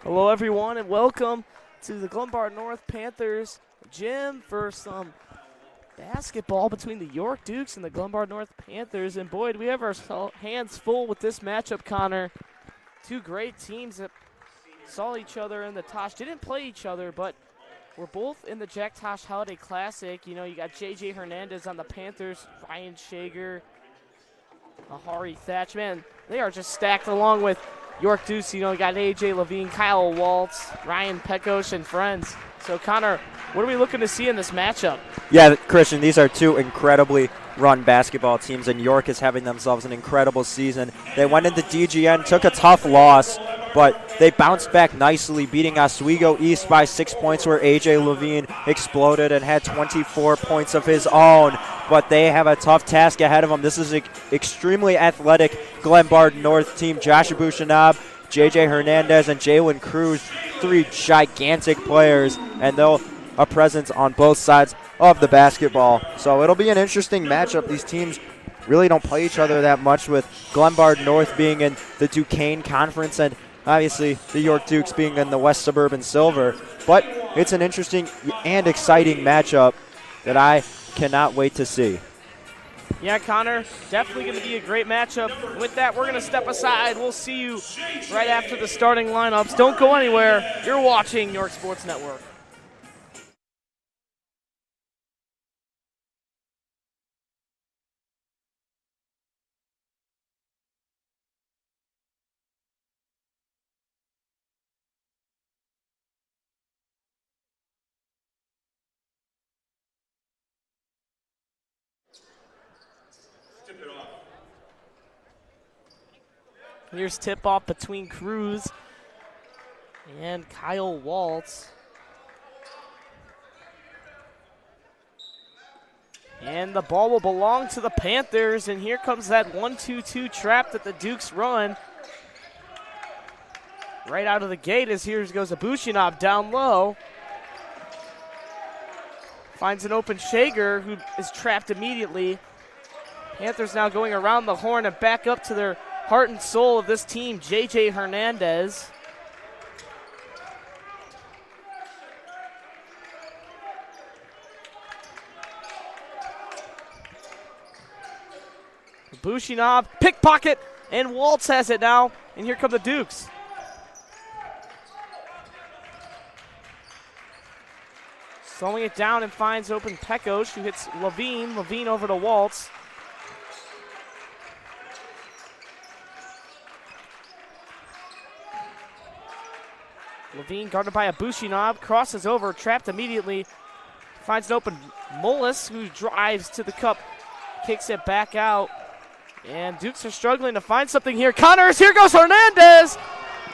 Hello, everyone, and welcome to the Glenbard North Panthers gym for some basketball between the York Dukes and the Glenbard North Panthers. And boy, do we have our hands full with this matchup, Connor. Two great teams that saw each other in the Tosh. Didn't play each other, but we're both in the Jack Tosh Holiday Classic. You know, you got J.J. Hernandez on the Panthers, Ryan Shager, Ahari Thatch. Man, they are just stacked along with York Dukes. You know, you got A.J. Levine, Kyle Waltz, Ryan Pecos, and friends. So, Connor, what are we looking to see in this matchup? Yeah, Christian, these are two incredibly run basketball teams, and York is having themselves an incredible season. They went into DGN, took a tough loss, but they bounced back nicely, beating Oswego East by 6 points, where A.J. Levine exploded and had 24 points of his own. But they have a tough task ahead of them. This is an extremely athletic Glenbard North team. Joshua Bushanab, J.J. Hernandez, and Jalen Cruz, three gigantic players, and they'll a presence on both sides of the basketball. So it'll be an interesting matchup. These teams really don't play each other that much, with Glenbard North being in the Duquesne Conference and obviously the York Dukes being in the West Suburban Silver. But it's an interesting and exciting matchup that I cannot wait to see. Yeah, Connor, definitely going to be a great matchup. With that, we're going to step aside. We'll see you right after the starting lineups. Don't go anywhere. You're watching York Sports Network. Here's tip-off between Cruz and Kyle Waltz. And the ball will belong to the Panthers, and here comes that 1-2-2 trap that the Dukes run. Right out of the gate as here goes Abushinov down low. Finds an open Shager, who is trapped immediately. Panthers now going around the horn and back up to their heart and soul of this team, J.J. Hernandez. Bushinov, pickpocket, and Waltz has it now, and here come the Dukes. Slowing it down and finds open Pecos, who hits Levine. Levine over to Waltz. Levine guarded by Abushinov, crosses over, trapped immediately. Finds an open Mullis, who drives to the cup, kicks it back out. And Dukes are struggling to find something here. Connors, here goes Hernandez!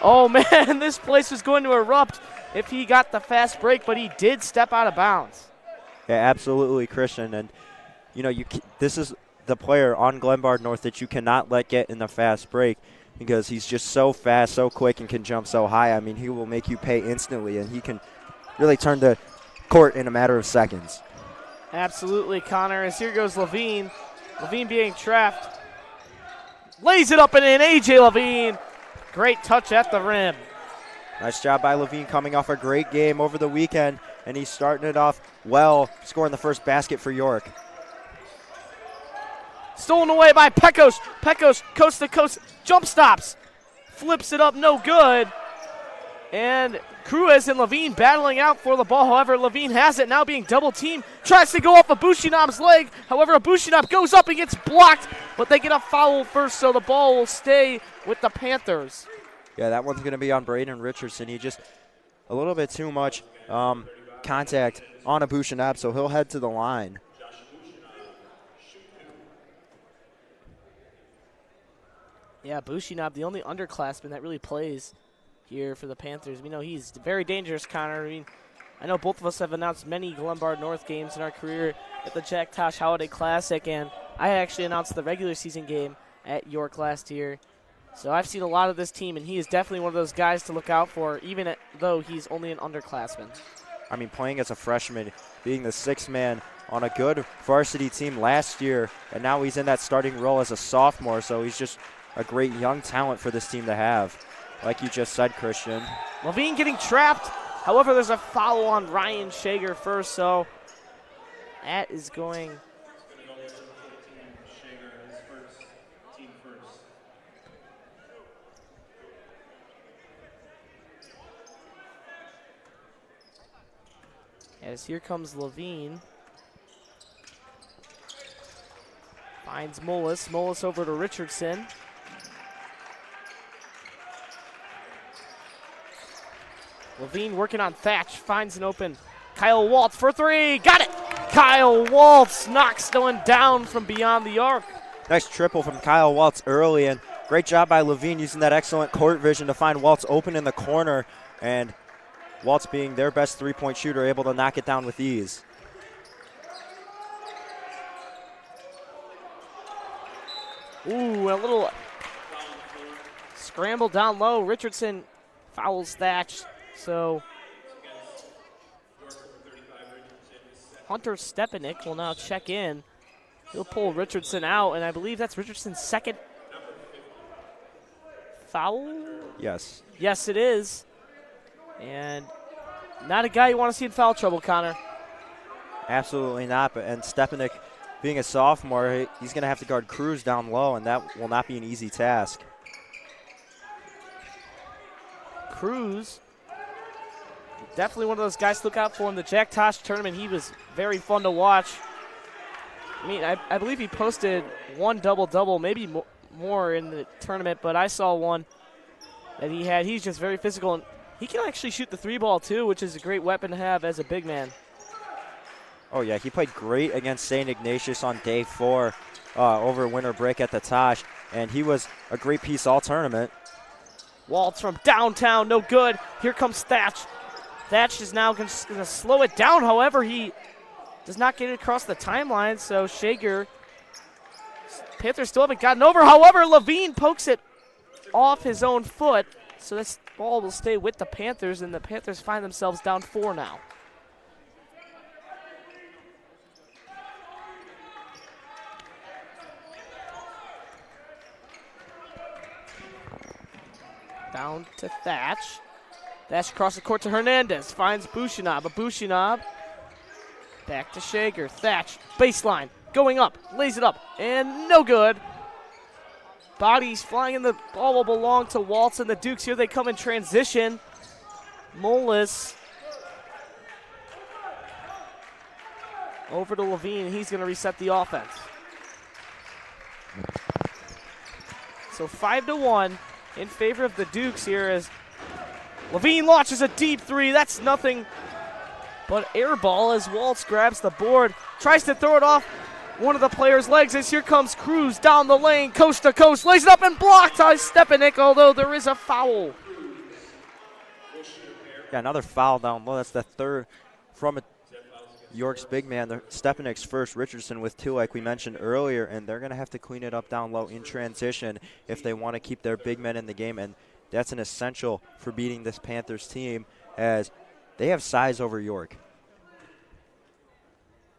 Oh man, this place was going to erupt if he got the fast break, but he did step out of bounds. Yeah, absolutely, Christian. And, you know, this is the player on Glenbard North that you cannot let get in the fast break, because he's just so fast, so quick, and can jump so high. I mean, he will make you pay instantly, and he can really turn the court in a matter of seconds. Absolutely, Connor, as here goes Levine. Levine being trapped. Lays it up and in, A.J. Levine. Great touch at the rim. Nice job by Levine, coming off a great game over the weekend, and he's starting it off well, scoring the first basket for York. Stolen away by Pecos. Pecos, coast to coast, jump stops. Flips it up, no good. And Cruz and Levine battling out for the ball. However, Levine has it, now being double teamed. Tries to go off of Bushinab's leg. However, Bushinab goes up and gets blocked, but they get a foul first, so the ball will stay with the Panthers. Yeah, that one's going to be on Braden Richardson. He just a little bit too much contact on Bushinab, so he'll head to the line. Yeah, Bushinab, the only underclassman that really plays here for the Panthers. We know he's very dangerous, Connor. I mean, I know both of us have announced many Glenbard North games in our career at the Jack Tosh Holiday Classic, and I actually announced the regular season game at York last year. So I've seen a lot of this team, and he is definitely one of those guys to look out for, even though he's only an underclassman. I mean, playing as a freshman, being the sixth man on a good varsity team last year, and now he's in that starting role as a sophomore, so he's just a great young talent for this team to have. Like you just said, Christian. Levine getting trapped. However, there's a foul on Ryan Shager first, so that is going. As here comes Levine. Finds Mullis. Mullis over to Richardson. Levine working on Thatch. Finds an open Kyle Waltz for three. Got it! Kyle Waltz knocks one down from beyond the arc. Nice triple from Kyle Waltz early, and great job by Levine using that excellent court vision to find Waltz open in the corner, and Waltz being their best three-point shooter, able to knock it down with ease. Ooh, a little scramble down low. Richardson fouls Thatch. So Hunter Stepanek will now check in. He'll pull Richardson out, and I believe that's Richardson's second foul? Yes. Yes, it is. And not a guy you want to see in foul trouble, Connor. Absolutely not. And Stepanek, being a sophomore, he's going to have to guard Cruz down low, and that will not be an easy task. Cruz, definitely one of those guys to look out for in the Jack Tosh tournament. He was very fun to watch. I mean, I believe he posted one double-double, maybe more in the tournament, but I saw one that he had. He's just very physical, and he can actually shoot the three ball too, which is a great weapon to have as a big man. Oh, yeah, he played great against St. Ignatius on day 4 over winter break at the Tosh, and he was a great piece all tournament. Waltz from downtown, no good. Here comes Thatch. Thatch is now going to slow it down. However, he does not get it across the timeline, so Shager, Panthers still haven't gotten over. However, Levine pokes it off his own foot, so this ball will stay with the Panthers, and the Panthers find themselves down 4 now. Down to Thatch. Thatch across the court to Hernandez. Finds Bushinab. A Bushinab. Back to Shager. Thatch. Baseline. Going up. Lays it up. And no good. Bodies flying in the ball will belong to Waltz and the Dukes. Here they come in transition. Mullis. Over to Levine. He's going to reset the offense. So 5-1. In favor of the Dukes here as Levine launches a deep three. That's nothing but air ball as Waltz grabs the board, tries to throw it off one of the players' legs as here comes Cruz down the lane, coast to coast, lays it up and blocked by Stepanek, although there is a foul. Yeah, another foul down low. That's the third from York's big man, Stepanek's first, Richardson with 2 like we mentioned earlier, and they're going to have to clean it up down low in transition if they want to keep their big men in the game, and that's an essential for beating this Panthers team as they have size over York.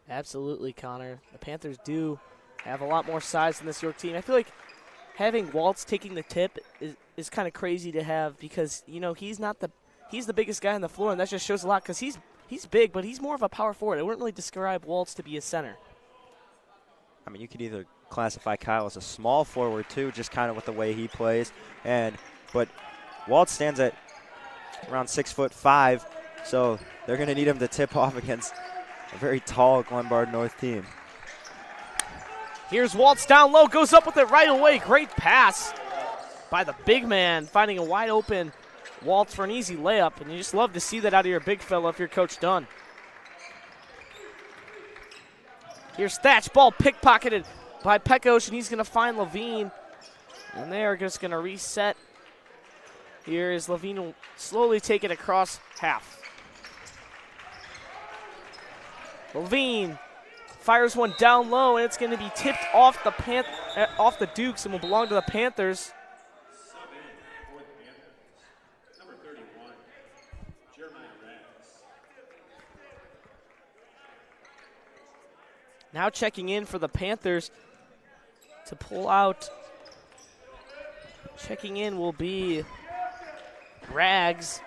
Absolutely, Connor. The Panthers do have a lot more size than this York team. I feel like having Waltz taking the tip is kind of crazy to have because, you know, he's the biggest guy on the floor, and that just shows a lot because he's big, but he's more of a power forward. I wouldn't really describe Waltz to be a center. I mean, you could either classify Kyle as a small forward, too, just kind of with the way he plays. But Waltz stands at around 6'5", so they're going to need him to tip off against a very tall Glenbard North team. Here's Waltz down low, goes up with it right away. Great pass by the big man, finding a wide open Waltz for an easy layup, and you just love to see that out of your big fella if you're Coach Dunn. Here's Thatch, ball pickpocketed by Pecos, and he's going to find Levine, and they are just going to reset. Here is Levine will slowly take it across half. Levine fires one down low, and it's going to be tipped off the Dukes and will belong to the Panthers. Now checking in for the Panthers to pull out. Checking in will be Rags.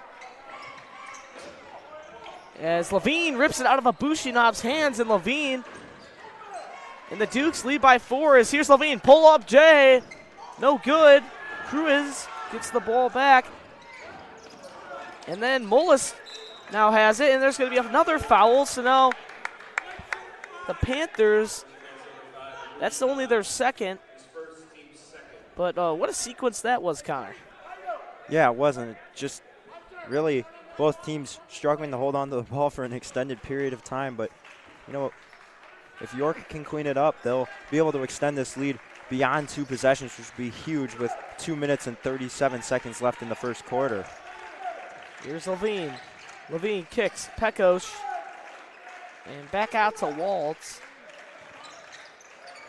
As Levine rips it out of Abushinab's hands, and Levine and the Dukes lead by 4 as here's Levine. Pull up Jay. No good. Cruz gets the ball back. And then Mullis now has it, and there's going to be another foul. So now the Panthers, that's only their second. But what a sequence that was, Connor. Yeah, it wasn't. Just really both teams struggling to hold on to the ball for an extended period of time. But, you know, if York can clean it up, they'll be able to extend this lead beyond 2 possessions, which would be huge with 2 minutes and 37 seconds left in the first quarter. Here's Levine. Levine kicks. Pekos. And back out to Waltz.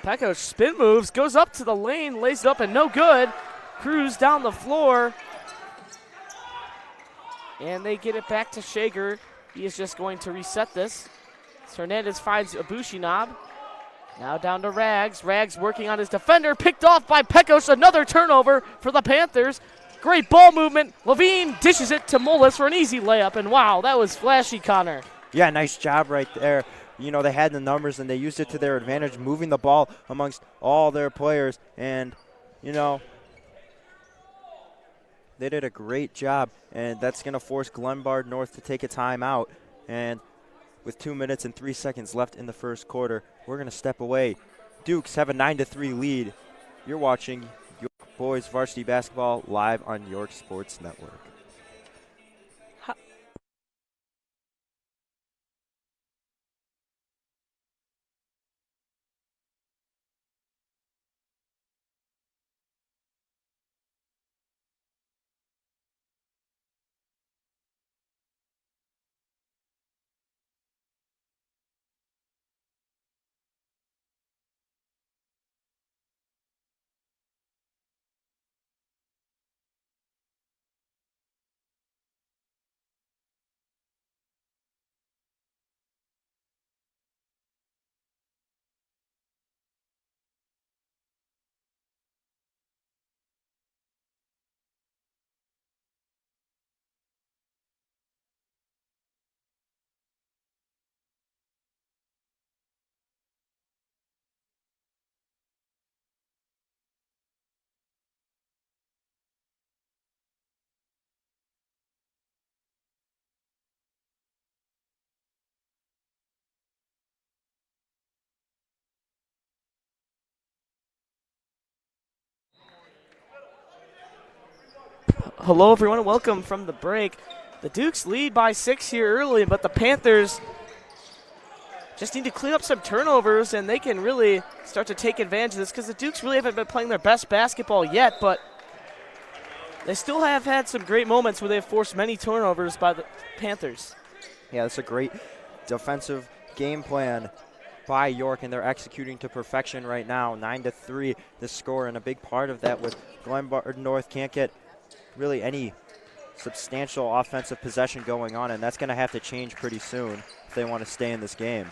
Pekos spin moves, goes up to the lane, lays it up, and no good. Cruz down the floor. And they get it back to Shager. He is just going to reset this. Hernandez finds Abushinab. Now down to Rags. Rags working on his defender. Picked off by Pekos. Another turnover for the Panthers. Great ball movement. Levine dishes it to Mullis for an easy layup. And wow, that was flashy, Connor. Yeah, nice job right there. You know, they had the numbers and they used it to their advantage, moving the ball amongst all their players. And, you know, they did a great job. And that's going to force Glenbard North to take a timeout. And with 2 minutes and 3 seconds left in the first quarter, we're going to step away. Dukes have a 9-3 lead. You're watching York Boys Varsity Basketball live on York Sports Network. Hello, everyone, and welcome from the break. The Dukes lead by 6 here early, but the Panthers just need to clean up some turnovers, and they can really start to take advantage of this because the Dukes really haven't been playing their best basketball yet, but they still have had some great moments where they've forced many turnovers by the Panthers. Yeah, that's a great defensive game plan by York, and they're executing to perfection right now. 9-3 the score, and a big part of that with Glenbard North can't get really any substantial offensive possession going on, and that's going to have to change pretty soon if they want to stay in this game.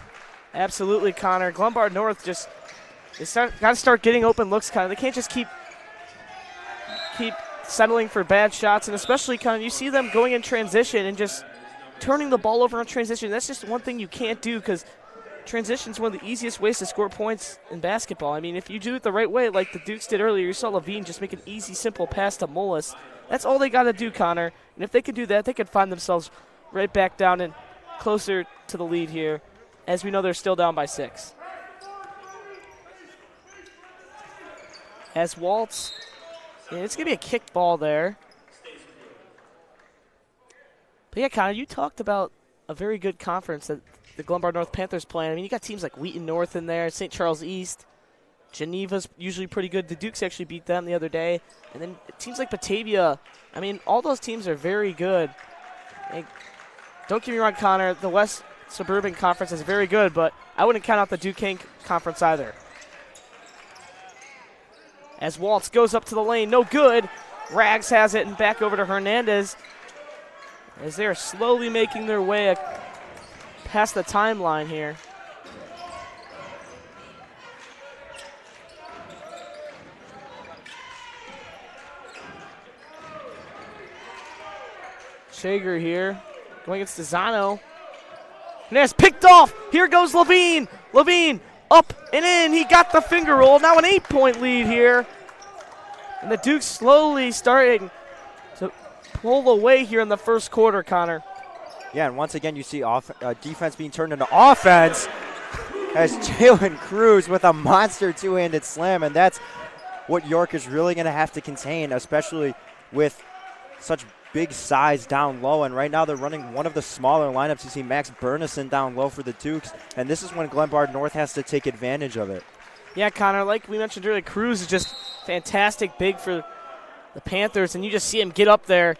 Absolutely, Connor. Glenbard North just got to start getting open looks, Connor. They can't just keep settling for bad shots, and especially, Connor, you see them going in transition and just turning the ball over on transition. That's just one thing you can't do because transition is one of the easiest ways to score points in basketball. I mean, if you do it the right way, like the Dukes did earlier, you saw Levine just make an easy, simple pass to Mullis. That's all they got to do, Connor. And if they can do that, they can find themselves right back down and closer to the lead here. As we know, they're still down by 6. As Waltz, yeah, it's going to be a kicked ball there. But yeah, Connor, you talked about a very good conference that the Glenbard North Panthers playing. I mean, you got teams like Wheaton North in there, St. Charles East. Geneva's usually pretty good. The Dukes actually beat them the other day. And then teams like Batavia, I mean, all those teams are very good. And don't get me wrong, Connor, the West Suburban Conference is very good, but I wouldn't count out the Duquesne Conference either. As Waltz goes up to the lane, no good. Rags has it and back over to Hernandez as they're slowly making their way past the timeline here. Shager here going against DeSanto. Hernandez picked off. Here goes Levine. Levine up and in. He got the finger roll. Now an 8-point lead here. And the Dukes slowly starting to pull away here in the first quarter, Connor. Yeah, and once again you see defense being turned into offense as Jalen Cruz with a monster two-handed slam, and that's what York is really going to have to contain, especially with such big size down low. And right now they're running one of the smaller lineups. You see Max Bernison down low for the Dukes, and this is when Glenbard North has to take advantage of it. Yeah, Connor, like we mentioned earlier, Cruz is just fantastic big for the Panthers, and you just see him get up there.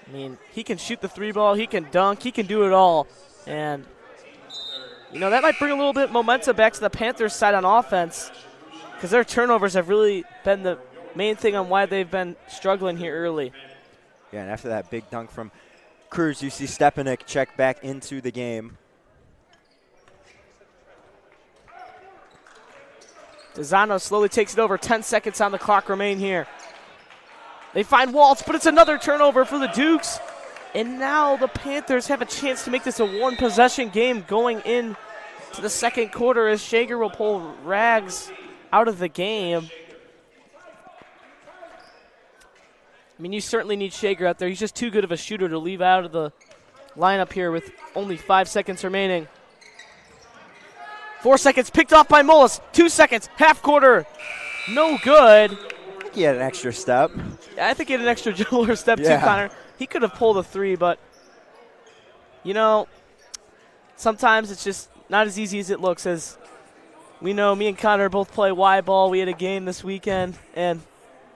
I mean, he can shoot the three ball, he can dunk, he can do it all. And, you know, that might bring a little bit of momentum back to the Panthers side on offense, because their turnovers have really been the main thing on why they've been struggling here early. Yeah, and after that big dunk from Cruz, you see Stepanek check back into the game. DeSanto slowly takes it over. 10 seconds on the clock remain here. They find Waltz, but it's another turnover for the Dukes. And now the Panthers have a chance to make this a one-possession game going in to the second quarter as Shager will pull Rags out of the game. I mean, you certainly need Shager out there. He's just too good of a shooter to leave out of the lineup here with only 5 seconds remaining. 4 seconds, picked off by Mullis. 2 seconds, half quarter, no good. I think he had an extra step. Yeah, I think he had an extra jeweler step too, Connor. He could have pulled a three, but, you know, sometimes it's just not as easy as it looks. As we know, me and Connor both play Y ball. We had a game this weekend, and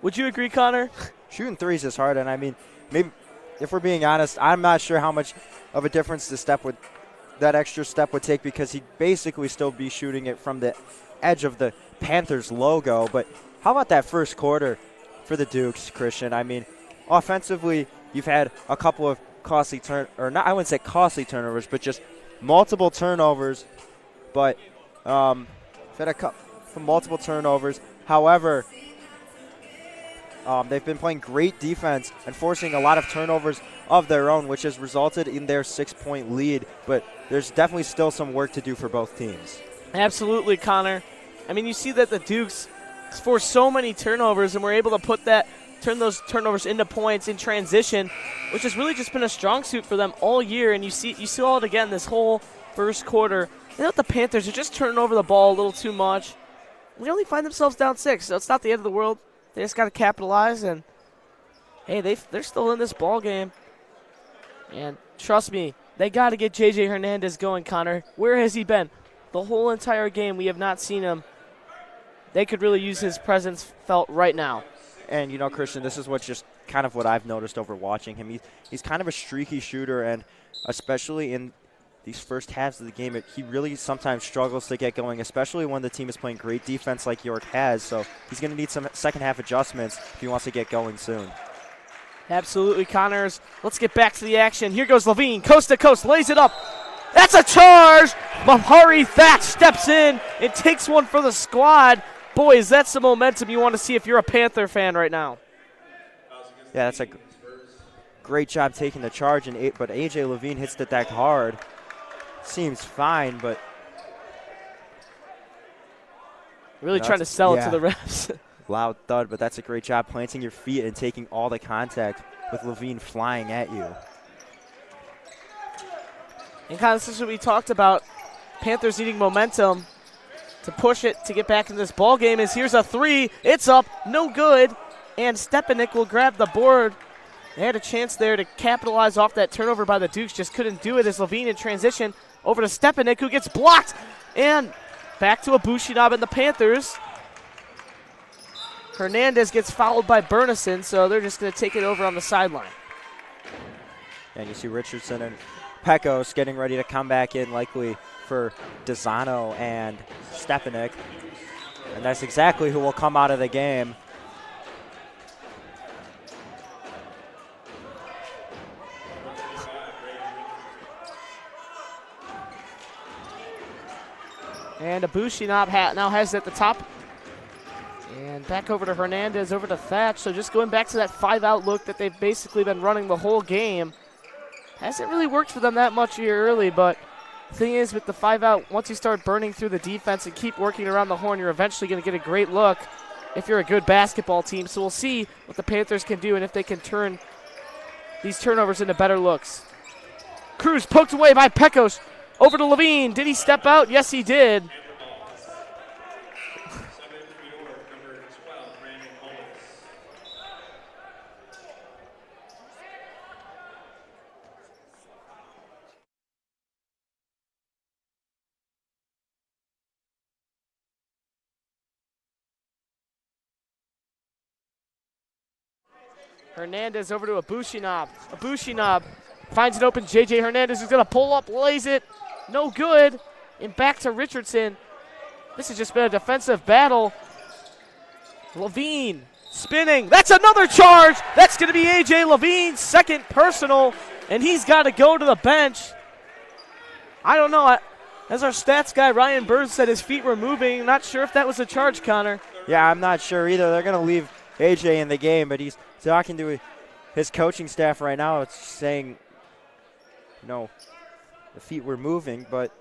would you agree, Connor? Shooting threes is hard, and I mean, maybe if we're being honest, I'm not sure how much of a difference that extra step would take, because he'd basically still be shooting it from the edge of the Panthers logo. But how about that first quarter for the Dukes, Christian? I mean, offensively, you've had a couple of costly I wouldn't say costly turnovers, but just multiple turnovers. But you've had a couple multiple turnovers. However, they've been playing great defense and forcing a lot of turnovers of their own, which has resulted in their 6-point lead. But there's definitely still some work to do for both teams. Absolutely, Connor. I mean, you see that the Dukes force so many turnovers, and we're able to turn those turnovers into points in transition, which has really just been a strong suit for them all year. And you saw it again this whole first quarter. You know, the Panthers are just turning over the ball a little too much. They only find themselves down 6, so it's not the end of the world. They just got to capitalize, and hey, they're still in this ball game. And trust me, they got to get J.J. Hernandez going, Connor. Where has he been? The whole entire game, we have not seen him. They could really use his presence felt right now. And, you know, Christian, this is what's just kind of what I've noticed over watching him. He's kind of a streaky shooter, and especially in these first halves of the game, he really sometimes struggles to get going, especially when the team is playing great defense like York has. So he's going to need some second-half adjustments if he wants to get going soon. Absolutely, Connors. Let's get back to the action. Here goes Levine, coast to coast, lays it up. That's a charge. Mahari Thatch steps in and takes one for the squad. Boys, that's the momentum you want to see if you're a Panther fan right now. Yeah, that's a great job taking the charge, but A.J. Levine hits the deck hard. Seems fine, but really trying to sell it to the refs. Loud thud, but that's a great job planting your feet and taking all the contact with Levine flying at you. And kind of this is what we talked about. Panthers needing momentum to push it to get back in this ball game. Here's a three. It's up, no good. And Stepanek will grab the board. They had a chance there to capitalize off that turnover by the Dukes, just couldn't do it as Levine in transition over to Stepanek, who gets blocked. And back to Abushinab and the Panthers. Hernandez gets fouled by Bernison, so they're just going to take it over on the sideline. And you see Richardson and Pecos getting ready to come back in, likely for DeSanto and Stepanek. And that's exactly who will come out of the game. And Abushinab now has it at the top. And back over to Hernandez, over to Thatch. So just going back to that 5-out look that they've basically been running the whole game. Hasn't really worked for them that much here early, but The thing is, with the 5-out, once you start burning through the defense and keep working around the horn, you're eventually going to get a great look if you're a good basketball team. So we'll see what the Panthers can do and if they can turn these turnovers into better looks. Cruz poked away by Pecos. Over to Levine. Did he step out? Yes, he did. Hernandez over to Abushinab. Abushinab finds an open JJ Hernandez, who's going to pull up, lays it. No good. And back to Richardson. This has just been a defensive battle. Levine spinning. That's another charge. That's going to be A.J. Levine's second personal, and he's got to go to the bench. I don't know. As our stats guy, Ryan Byrd, said his feet were moving. Not sure if that was a charge, Connor. Yeah, I'm not sure either. They're going to leave A.J. in the game, but he's talking to his coaching staff right now. It's saying, the feet were moving, but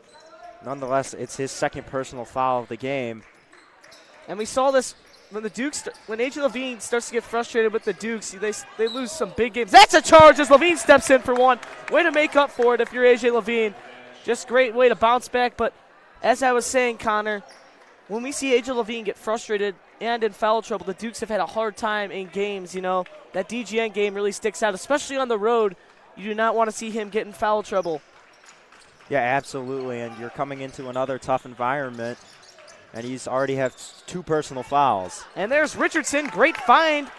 nonetheless, it's his second personal foul of the game. And we saw this when the Dukes, when A.J. Levine starts to get frustrated with the Dukes, they lose some big games. That's a charge as Levine steps in for one. Way to make up for it if you're A.J. Levine. Just great way to bounce back. But as I was saying, Connor, when we see A.J. Levine get frustrated and in foul trouble, the Dukes have had a hard time in games. That DGN game really sticks out, especially on the road. You do not want to see him get in foul trouble. Yeah, absolutely, and you're coming into another tough environment, and he's already have 2 personal fouls. And there's Richardson, great find,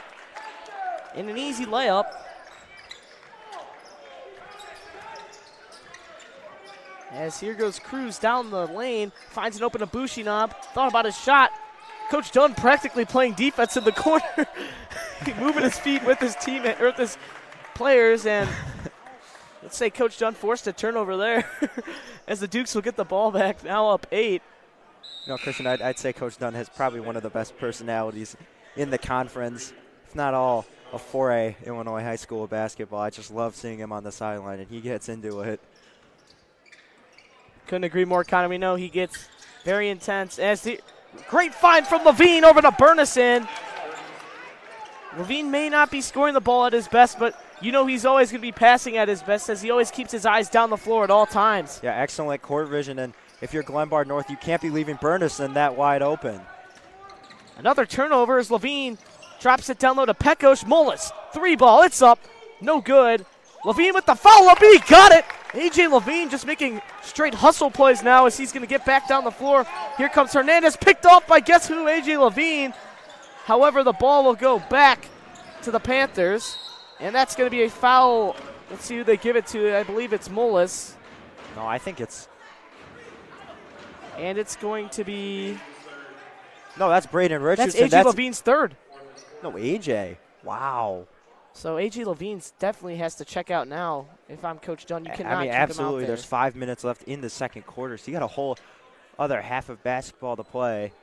and an easy layup. As here goes Cruz down the lane, finds an open Abushinab, thought about his shot. Coach Dunn practically playing defense in the corner, moving his feet with his team or with his players, and let's say Coach Dunn forced a turnover there as the Dukes will get the ball back, now up 8. Christian, I'd say Coach Dunn has probably one of the best personalities in the conference, if not all, of 4A Illinois high school basketball. I just love seeing him on the sideline, and he gets into it. Couldn't agree more, Connor. We know he gets very intense. As the great find from Levine over to Burnison. Levine may not be scoring the ball at his best, but he's always going to be passing at his best as he always keeps his eyes down the floor at all times. Yeah, excellent court vision, and if you're Glenbard North, you can't be leaving Burnison that wide open. Another turnover as Levine drops it down low to Pecos. Mullis, 3 ball, it's up, no good. Levine with the foul-up, he got it. A.J. Levine just making straight hustle plays now as he's going to get back down the floor. Here comes Hernandez, picked off by guess who, A.J. Levine. However, the ball will go back to the Panthers, and that's going to be a foul. Let's see who they give it to. I believe it's Mullis. No, I think it's... And it's going to be... No, that's Braden Richardson. That's A.J. Levine's third. No, A.J. Wow. So A.J. Levine definitely has to check out now. If I'm Coach Dunn, you cannot keep absolutely. him out there. There's 5 minutes left in the second quarter, so you got a whole other half of basketball to play.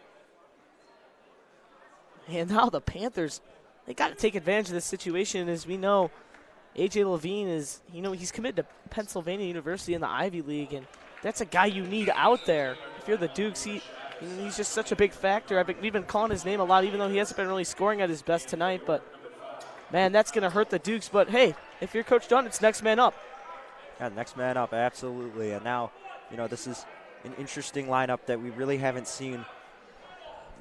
And now the Panthers, they got to take advantage of this situation. As we know, A.J. Levine is, he's committed to Pennsylvania University in the Ivy League, and that's a guy you need out there. If you're the Dukes, he's just such a big factor. We've been calling his name a lot, even though he hasn't been really scoring at his best tonight. But, man, that's going to hurt the Dukes. But, hey, if you're Coach Dunn, it's next man up. Yeah, next man up, absolutely. And now, this is an interesting lineup that we really haven't seen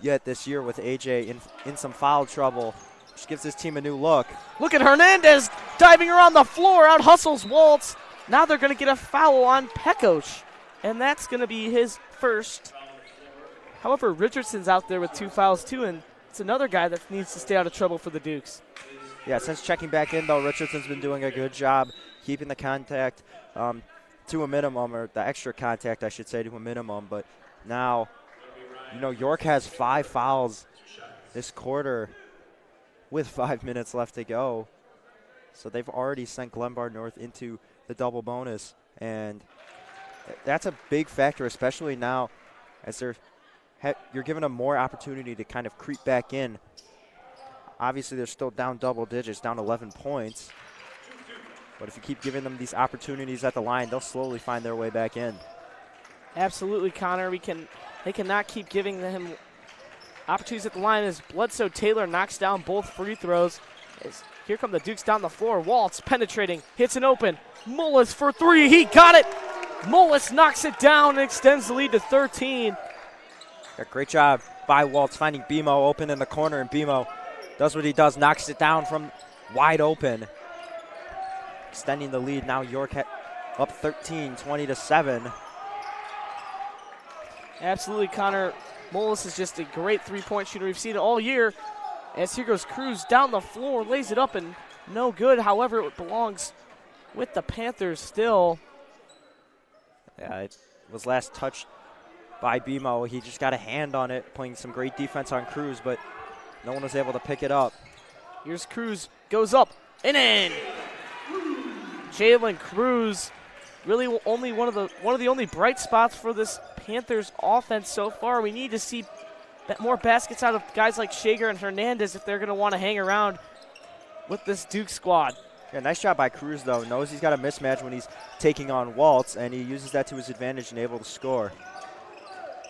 yet this year with A.J. in some foul trouble, which gives his team a new look. Look at Hernandez diving around the floor, out hustles Waltz. Now they're going to get a foul on Pecos, and that's going to be his first. However, Richardson's out there with 2 fouls too, and it's another guy that needs to stay out of trouble for the Dukes. Yeah, since checking back in, though, Richardson's been doing a good job keeping the contact to a minimum, or the extra contact, I should say, to a minimum. But now, York has 5 fouls this quarter with 5 minutes left to go. So they've already sent Glenbard North into the double bonus. And that's a big factor, especially now as you're giving them more opportunity to kind of creep back in. Obviously, they're still down double digits, down 11 points. But if you keep giving them these opportunities at the line, they'll slowly find their way back in. Absolutely, Connor. They cannot keep giving him opportunities at the line as Bledsoe Taylor knocks down both free throws. Here come the Dukes down the floor. Waltz penetrating, hits an open. Mullis for three. He got it. Mullis knocks it down and extends the lead to 13. Yeah, great job by Waltz finding BMO open in the corner, and BMO does what he does, knocks it down from wide open. Extending the lead. Now York up 13, 20-7. Absolutely, Connor. Mullis is just a great three-point shooter. We've seen it all year. As here goes Cruz down the floor, lays it up and no good. However, it belongs with the Panthers still. Yeah, it was last touched by BMO. He just got a hand on it, playing some great defense on Cruz, but no one was able to pick it up. Here's Cruz, goes up and in. Jalen Cruz, really only one of the only bright spots for this Panthers offense so far. We need to see more baskets out of guys like Shager and Hernandez if they're going to want to hang around with this Duke squad. Yeah, nice job by Cruz, though. Knows he's got a mismatch when he's taking on Waltz, and he uses that to his advantage and able to score.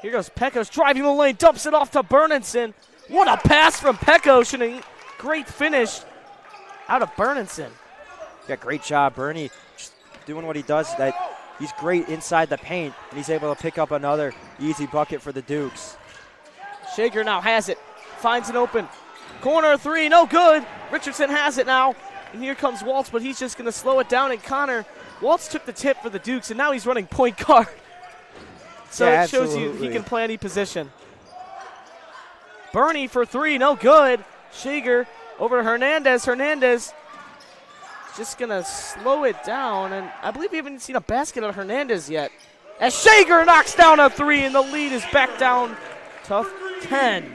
Here goes Pecos driving the lane, dumps it off to Bernenson. What a pass from Pecos and a great finish out of Bernenson. Yeah, great job. Bernie just doing what he does. That he's great inside the paint, and he's able to pick up another easy bucket for the Dukes. Shager now has it, finds an open corner three, no good. Richardson has it now, and here comes Waltz, but he's just going to slow it down. And Connor, Waltz took the tip for the Dukes, and now he's running point guard. So yeah, it shows you he can play any position. Bernie for three, no good. Shager over to Hernandez. Hernandez just going to slow it down, and I believe we haven't seen a basket on Hernandez yet. As Shager knocks down a three, and the lead is back down to 10.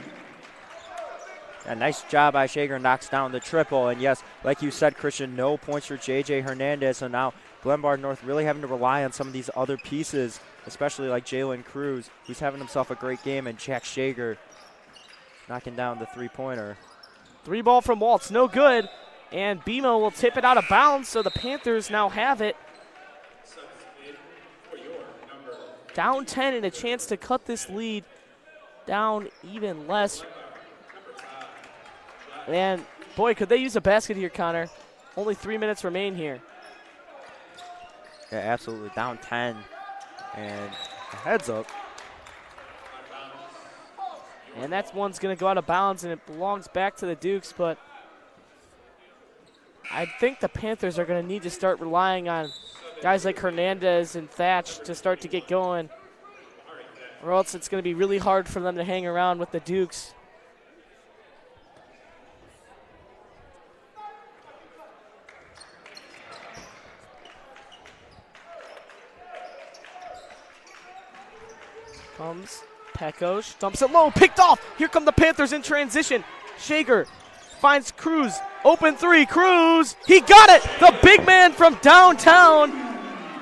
A nice job by Shager, knocks down the triple. And yes, like you said, Christian, no points for J.J. Hernandez. So now Glenbard North really having to rely on some of these other pieces, especially like Jalen Cruz, who's having himself a great game, and Jack Shager knocking down the three-pointer. Three ball from Waltz, no good. And BMO will tip it out of bounds, so the Panthers now have it. Down 10 and a chance to cut this lead down even less. And boy, could they use a basket here, Connor. Only 3 minutes remain here. Yeah, absolutely. Down 10. And a heads up. And that one's going to go out of bounds, and it belongs back to the Dukes. But I think the Panthers are going to need to start relying on guys like Hernandez and Thatch to start to get going, or else it's going to be really hard for them to hang around with the Dukes. Comes Pecos, dumps it low, picked off. Here come the Panthers in transition. Shager finds Cruz, open three, Cruz, he got it! The big man from downtown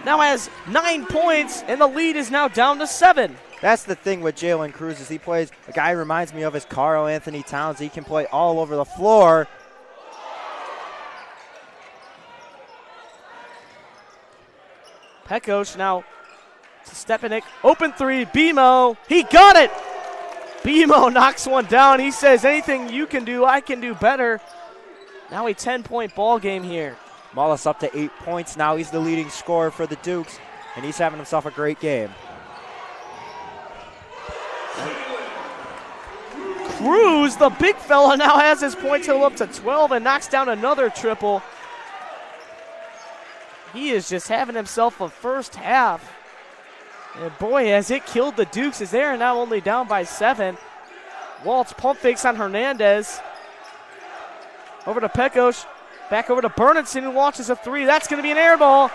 now has 9 points, and the lead is now down to 7. That's the thing with Jalen Cruz, is he plays, a guy reminds me of his Carl Anthony Towns. He can play all over the floor. Pecos now to Stepanik, open three, BMO, he got it! BMO knocks one down. He says, anything you can do, I can do better. Now a 10-point ball game here. Mullis up to 8 points now. He's the leading scorer for the Dukes, and he's having himself a great game. Cruz, the big fella, now has his point total up to 12 and knocks down another triple. He is just having himself a first half. And boy, has it killed the Dukes, as they are now only down by 7. Waltz pump fakes on Hernandez. Over to Pecos. Back over to Bernenson, who launches a three. That's going to be an air ball.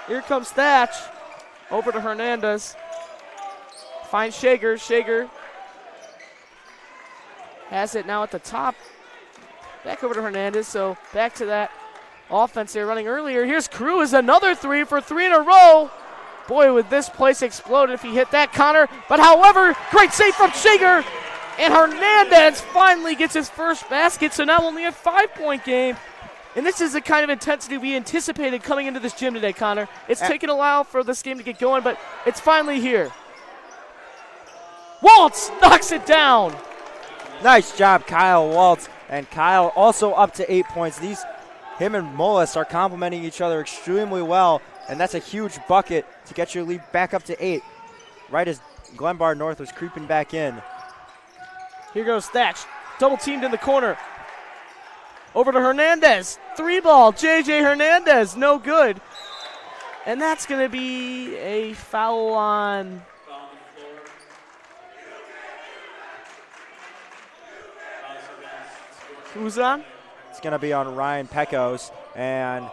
Here comes Thatch. Over to Hernandez. Finds Shager. Shager has it now at the top. Back over to Hernandez, so back to that offense they were running earlier. Here's Cruz, another three for 3 in a row. Boy, would this place explode if he hit that, Connor. But however, great save from Shager. And Hernandez finally gets his first basket, so now only a 5-point game. And this is the kind of intensity we anticipated coming into this gym today, Connor. It's taken a while for this game to get going, but it's finally here. Waltz knocks it down. Nice job, Kyle Waltz. And Kyle also up to 8 points. Him and Mullis are complementing each other extremely well, and that's a huge bucket to get your lead back up to 8, right as Glenbard North was creeping back in. Here goes Thatch, double teamed in the corner. Over to Hernandez, 3-ball, JJ Hernandez, no good. And that's going to be a foul on... Who's on? It's going to be on Ryan Pecos, and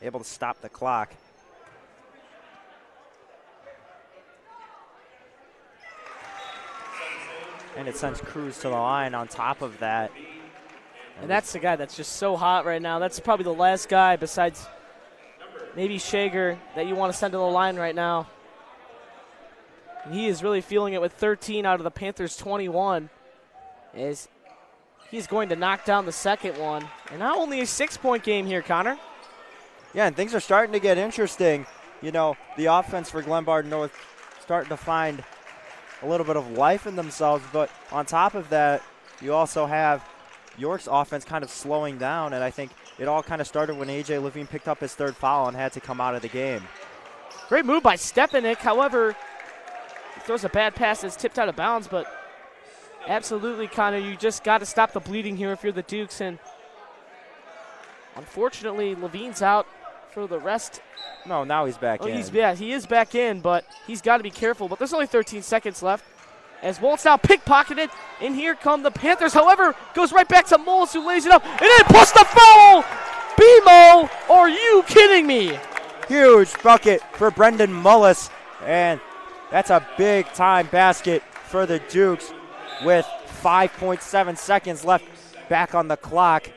able to stop the clock. And it sends Cruz to the line on top of that. And that's the guy that's just so hot right now. That's probably the last guy besides maybe Shager that you want to send to the line right now. And he is really feeling it with 13 out of the Panthers' 21. As he's going to knock down the second one. And now only a 6-point game here, Connor. Yeah, and things are starting to get interesting. You know, the offense for Glenbard North starting to find a little bit of life in themselves, but on top of that, you also have York's offense kind of slowing down, and I think it all kind of started when A.J. Levine picked up his 3rd foul and had to come out of the game. Great move by Stepanek. However, he throws a bad pass that's tipped out of bounds, but absolutely, Connor, you just got to stop the bleeding here if you're the Dukes, and unfortunately, Levine's out for the rest. No, now he's back in. He is back in, but he's got to be careful. But there's only 13 seconds left. As Waltz now pickpocketed, and here come the Panthers. However, goes right back to Mullis, who lays it up, and then plus the foul! BMO, are you kidding me? Huge bucket for Brendan Mullis, and that's a big-time basket for the Dukes with 5.7 seconds left back on the clock.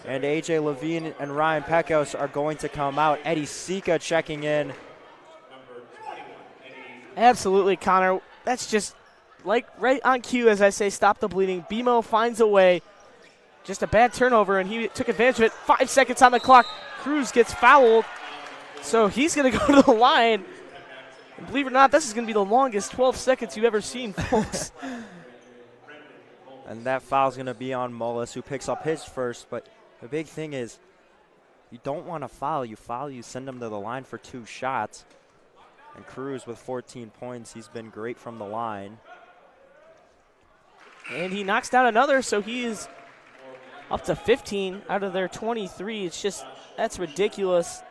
And A.J. Levine and Ryan Pecos are going to come out. Eddie Sika checking in. Absolutely, Connor. That's just like right on cue, as I say, stop the bleeding. BMO finds a way. Just a bad turnover, and he took advantage of it. 5 seconds on the clock. Cruz gets fouled, so he's going to go to the line. And believe it or not, this is going to be the longest 12 seconds you've ever seen, folks. And that foul's going to be on Mullis, who picks up his first, but the big thing is you don't want to foul. You foul, you send him to the line for 2 shots. And Cruz with 14 points. He's been great from the line. And he knocks down another, so he is up to 15 out of their 23. It's just, that's ridiculous.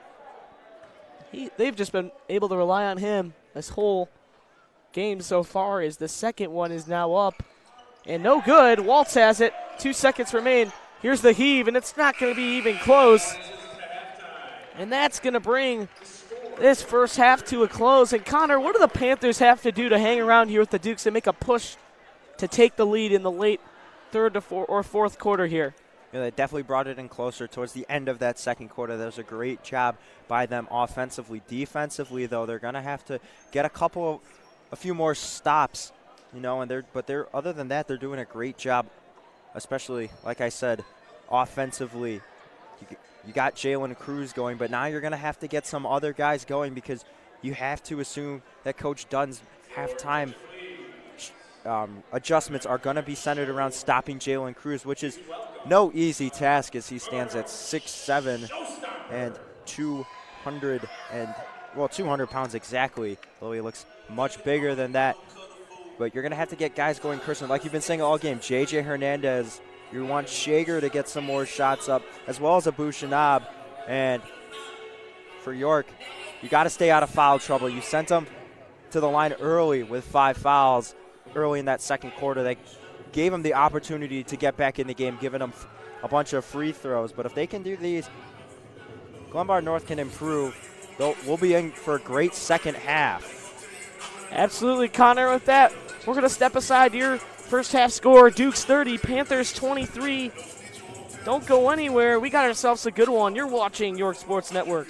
They've just been able to rely on him this whole game so far, as the second one is now up. And no good. Waltz has it. 2 seconds remain. Here's the heave, and it's not going to be even close. And that's going to bring this first half to a close. And Connor, what do the Panthers have to do to hang around here with the Dukes and make a push to take the lead in the late third to fourth quarter here? Yeah, they definitely brought it in closer towards the end of that second quarter. There was a great job by them offensively. Defensively, though, they're going to have to get a few more stops, you know. And other than that, they're doing a great job, especially, like I said, offensively. You got Jalen Cruz going, but now you're going to have to get some other guys going, because you have to assume that Coach Dunn's halftime adjustments are going to be centered around stopping Jalen Cruz, which is no easy task, as he stands at 6'7" and 200 pounds exactly, though he looks much bigger than that. But you're going to have to get guys going, Kirsten. Like you've been saying all game, JJ Hernandez, you want Shager to get some more shots up, as well as Abu Shanab. And for York, you got to stay out of foul trouble. You sent them to the line early with 5 fouls early in that second quarter. They gave them the opportunity to get back in the game, giving them a bunch of free throws. But if they can do these, Glenbard North can improve. We'll be in for a great second half. Absolutely, Connor. With that, we're going to step aside. Your first half score, Dukes 30, Panthers 23. Don't go anywhere. We got ourselves a good one. You're watching York Sports Network.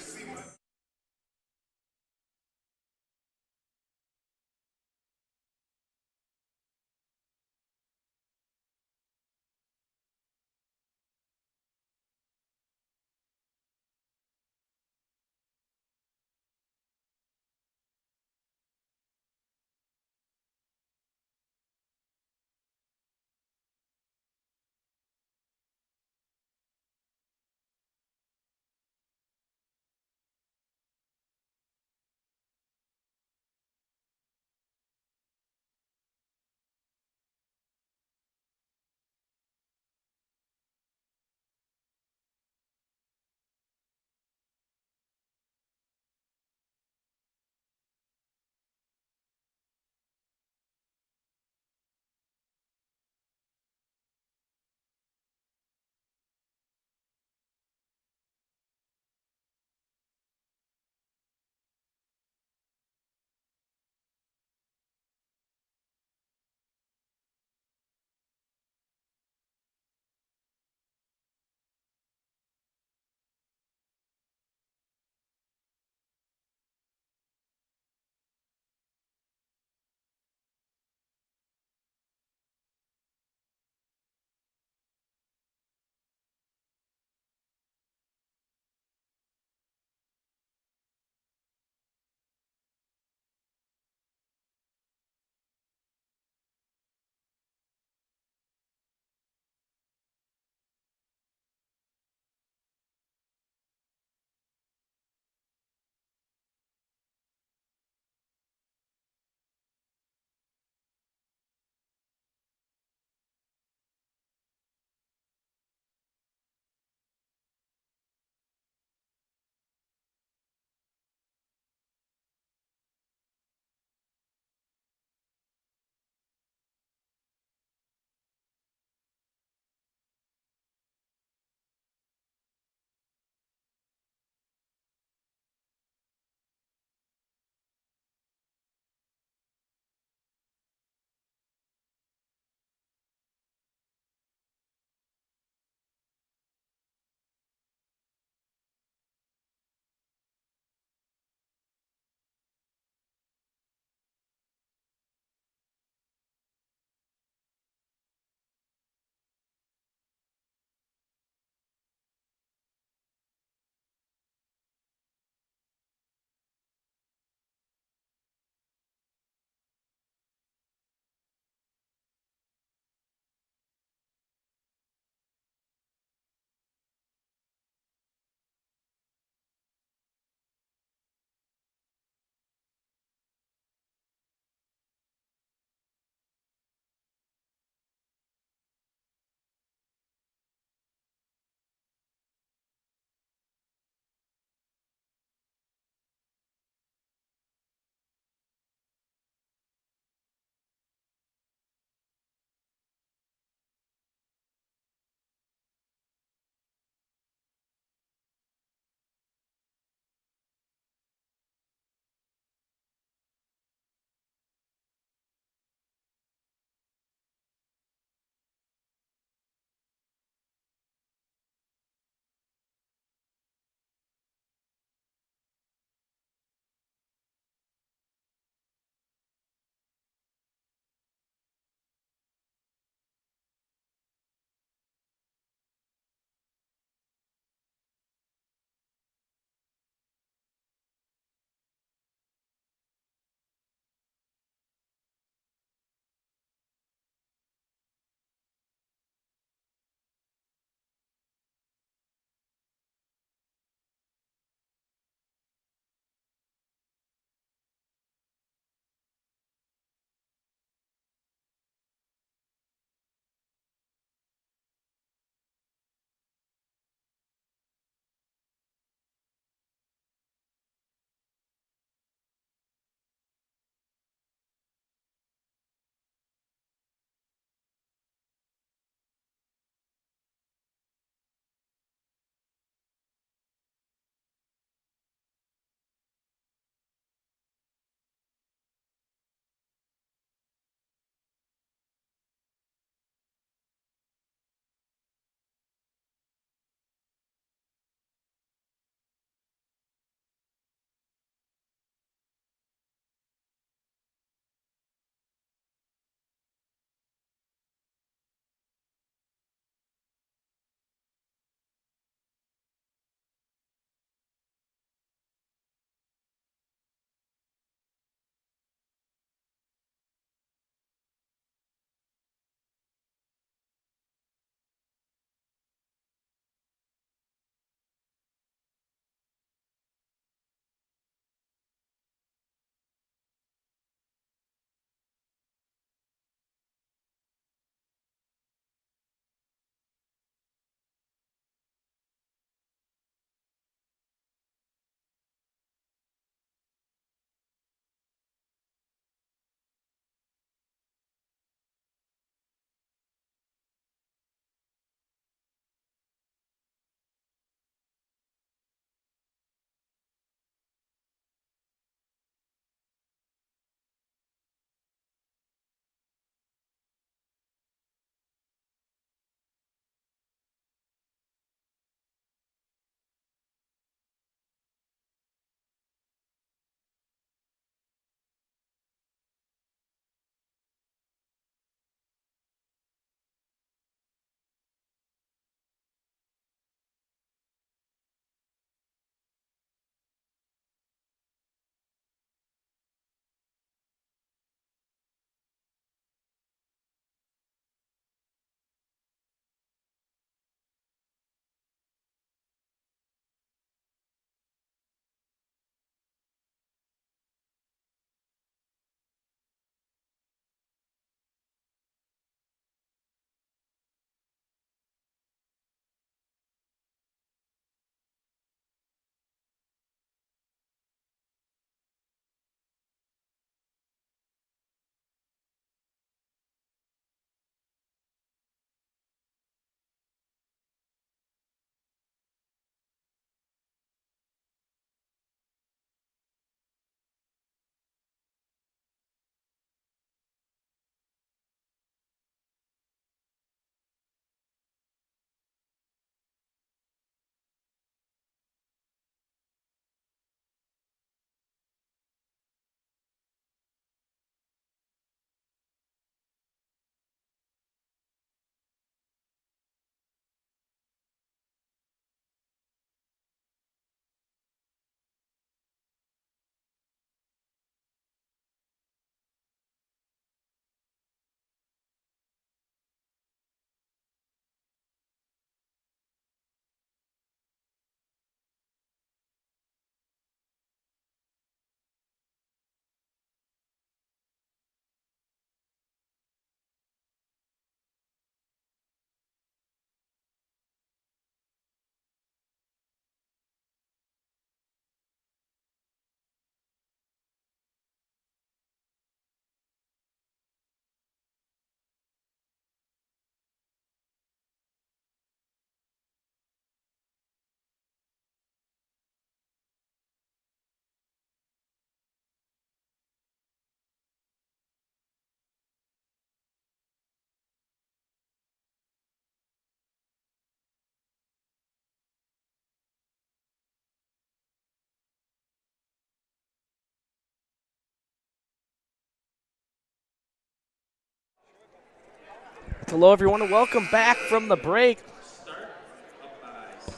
Hello, everyone, and welcome back from the break.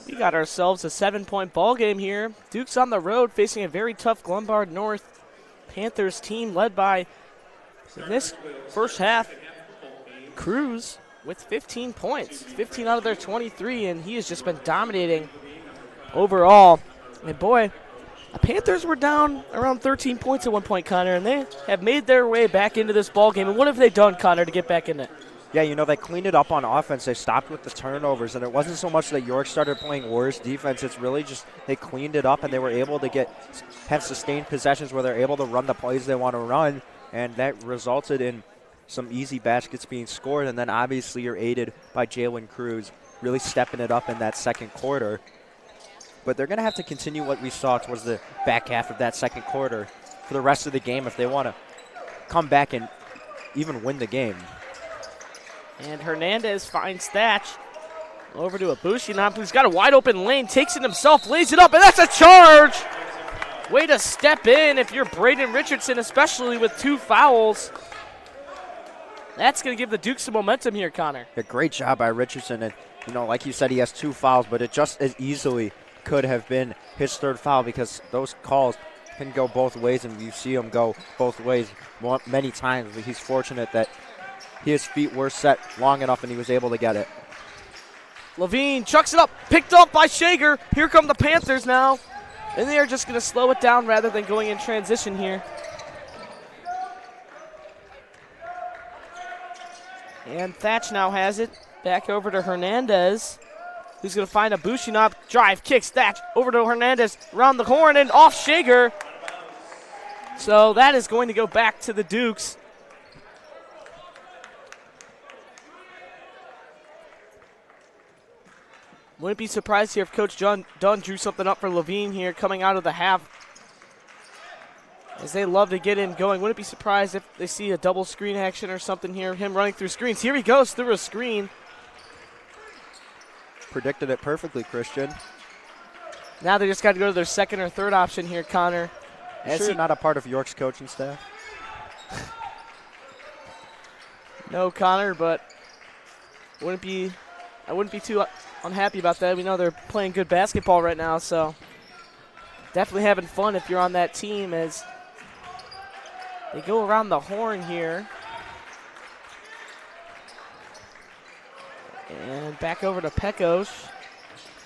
We got ourselves a 7-point ball game here. Duke's on the road facing a very tough Glenbard North Panthers team led by, in this first half, Cruz with 15 points. 15 out of their 23, and he has just been dominating overall. And boy, the Panthers were down around 13 points at one point, Connor, and they have made their way back into this ball game. And what have they done, Connor, to get back in it? Yeah, you know, they cleaned it up on offense. They stopped with the turnovers, and it wasn't so much that York started playing worse defense. It's really just they cleaned it up, and they were able to have sustained possessions where they're able to run the plays they want to run, and that resulted in some easy baskets being scored. And then obviously you're aided by Jalen Cruz really stepping it up in that second quarter. But they're going to have to continue what we saw towards the back half of that second quarter for the rest of the game if they want to come back and even win the game. And Hernandez finds Thatch over to Abushinam, who's got a wide open lane, takes it himself, lays it up, and that's a charge! Way to step in if you're Braden Richardson, especially with 2 fouls. That's going to give the Duke some momentum here, Connor. A great job by Richardson. And, you know, like you said, he has 2 fouls, but it just as easily could have been his 3rd foul because those calls can go both ways, and you see them go both ways many times. But he's fortunate that his feet were set long enough and he was able to get it. Levine chucks it up, picked up by Shager. Here come the Panthers now. And they are just going to slow it down rather than going in transition here. And Thatch now has it. Back over to Hernandez, who's going to find a Bushinop. Drive, kicks, Thatch over to Hernandez. Around the horn and off Shager. So that is going to go back to the Dukes. Wouldn't be surprised here if Coach Dunn drew something up for Levine here coming out of the half, as they love to get him going. Wouldn't be surprised if they see a double screen action or something here, him running through screens. Here he goes through a screen. Predicted it perfectly, Christian. Now they just got to go to their 2nd or 3rd option here, Connor. Sure you're not a part of York's coaching staff? No, Connor, but I wouldn't be too unhappy about that. We know they're playing good basketball right now, so definitely having fun if you're on that team as they go around the horn here. And back over to Pecos,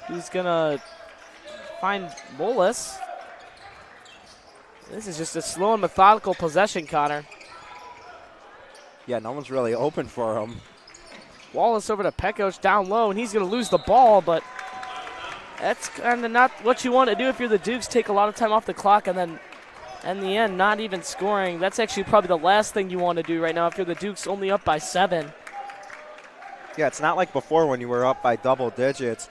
who's going to find Wallace. This is just a slow and methodical possession, Connor. Yeah, no one's really open for him. Wallace over to Pecos down low, and he's going to lose the ball, but that's kind of not what you want to do if you're the Dukes. Take a lot of time off the clock and then in the end not even scoring. That's actually probably the last thing you want to do right now if you're the Dukes only up by 7. Yeah, it's not like before when you were up by double digits,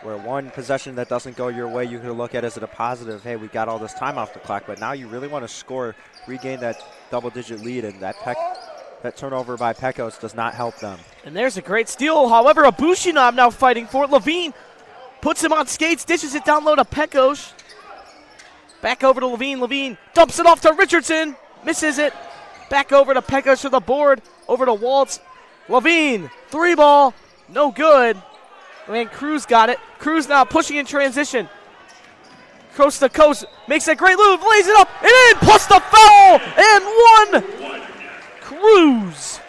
where one possession that doesn't go your way you could look at as a positive. Hey, we got all this time off the clock, but now you really want to score, regain that double-digit lead, and that turnover by Pecos does not help them. And there's a great steal. However, Abushinam now fighting for it. Levine puts him on skates, dishes it down low to Pecos. Back over to Levine. Levine dumps it off to Richardson. Misses it. Back over to Pecos for the board. Over to Waltz. Levine, 3-ball. No good. And Cruz got it. Cruz now pushing in transition. Coast to coast. Makes a great move. Lays it up and in. Plus the foul. And 1. Cruz.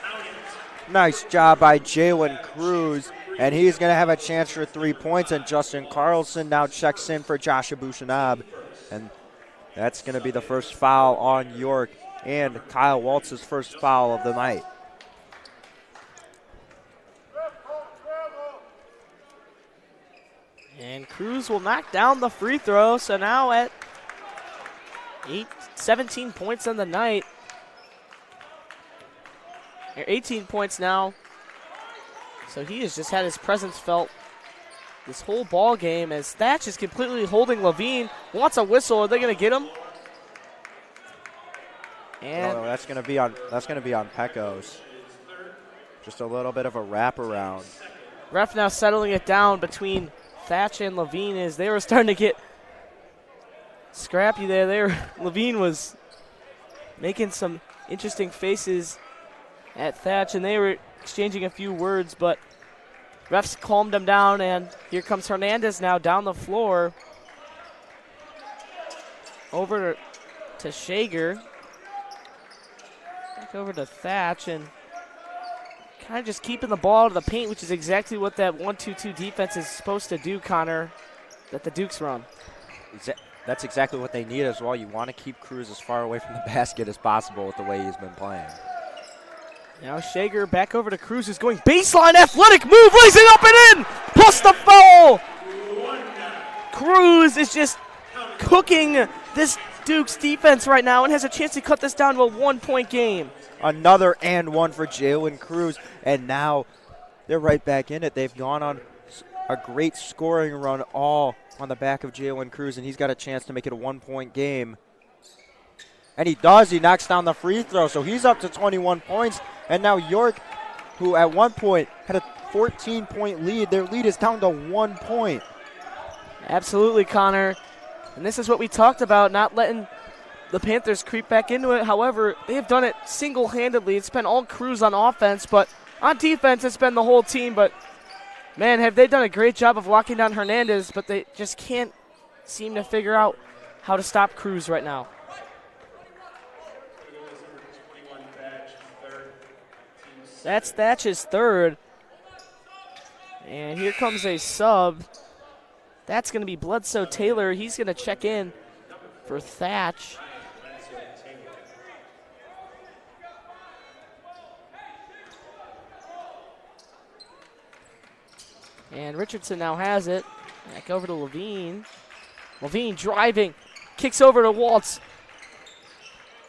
Nice job by Jalen Cruz, and he's going to have a chance for 3 points, and Justin Carlson now checks in for Josh Abushinab, and that's going to be the first foul on York and Kyle Waltz's first foul of the night. And Cruz will knock down the free throw, so now at 17 points on the night. 18 points now. So he has just had his presence felt this whole ball game as Thatch is completely holding Levine. Wants a whistle. Are they going to get him? And that's going to be on Pecos. Just a little bit of a wraparound. Ref now settling it down between Thatch and Levine as they were starting to get scrappy there. Levine was making some interesting faces at Thatch, and they were exchanging a few words, but refs calmed them down, and here comes Hernandez now down the floor. Over to Shager. Back over to Thatch, and kind of just keeping the ball out of the paint, which is exactly what that 1-2-2 defense is supposed to do, Connor, that the Dukes run. That's exactly what they need as well. You want to keep Cruz as far away from the basket as possible with the way he's been playing. Now Shager back over to Cruz, who's going baseline, athletic move, lays it up and in, plus the foul. Cruz is just cooking this Dukes defense right now and has a chance to cut this down to a 1-point game. Another and one for Jalen Cruz, and now they're right back in it. They've gone on a great scoring run all on the back of Jalen Cruz, and he's got a chance to make it a 1-point game. And he does. He knocks down the free throw, so he's up to 21 points. And now York, who at one point had a 14-point lead, their lead is down to 1 point. Absolutely, Connor. And this is what we talked about, not letting the Panthers creep back into it. However, they have done it single-handedly. It's been all Cruz on offense, but on defense, it's been the whole team. But, man, have they done a great job of locking down Hernandez, but they just can't seem to figure out how to stop Cruz right now. That's Thatch's third. And here comes a sub. That's going to be Bledsoe Taylor. He's going to check in for Thatch. And Richardson now has it. Back over to Levine. Levine driving. Kicks over to Waltz.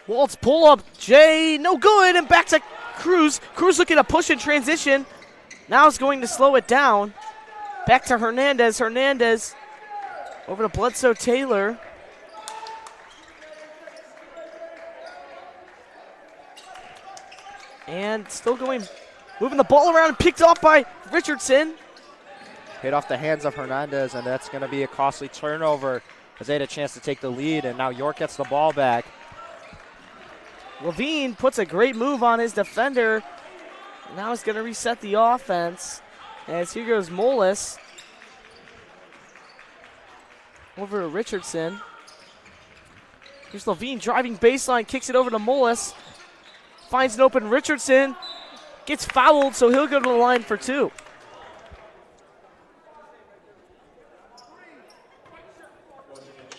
Waltz pull up. Jay, no good. And back to Cruz. Cruz looking to push in transition. Now is going to slow it down. Back to Hernandez. Hernandez over to Bledsoe Taylor. And still going, moving the ball around and picked off by Richardson. Hit off the hands of Hernandez, and that's going to be a costly turnover as they had a chance to take the lead, and now York gets the ball back. Levine puts a great move on his defender. Now he's going to reset the offense. As here goes Molis. Over to Richardson. Here's Levine driving baseline, kicks it over to Molis. Finds an open Richardson. Gets fouled, so he'll go to the line for two.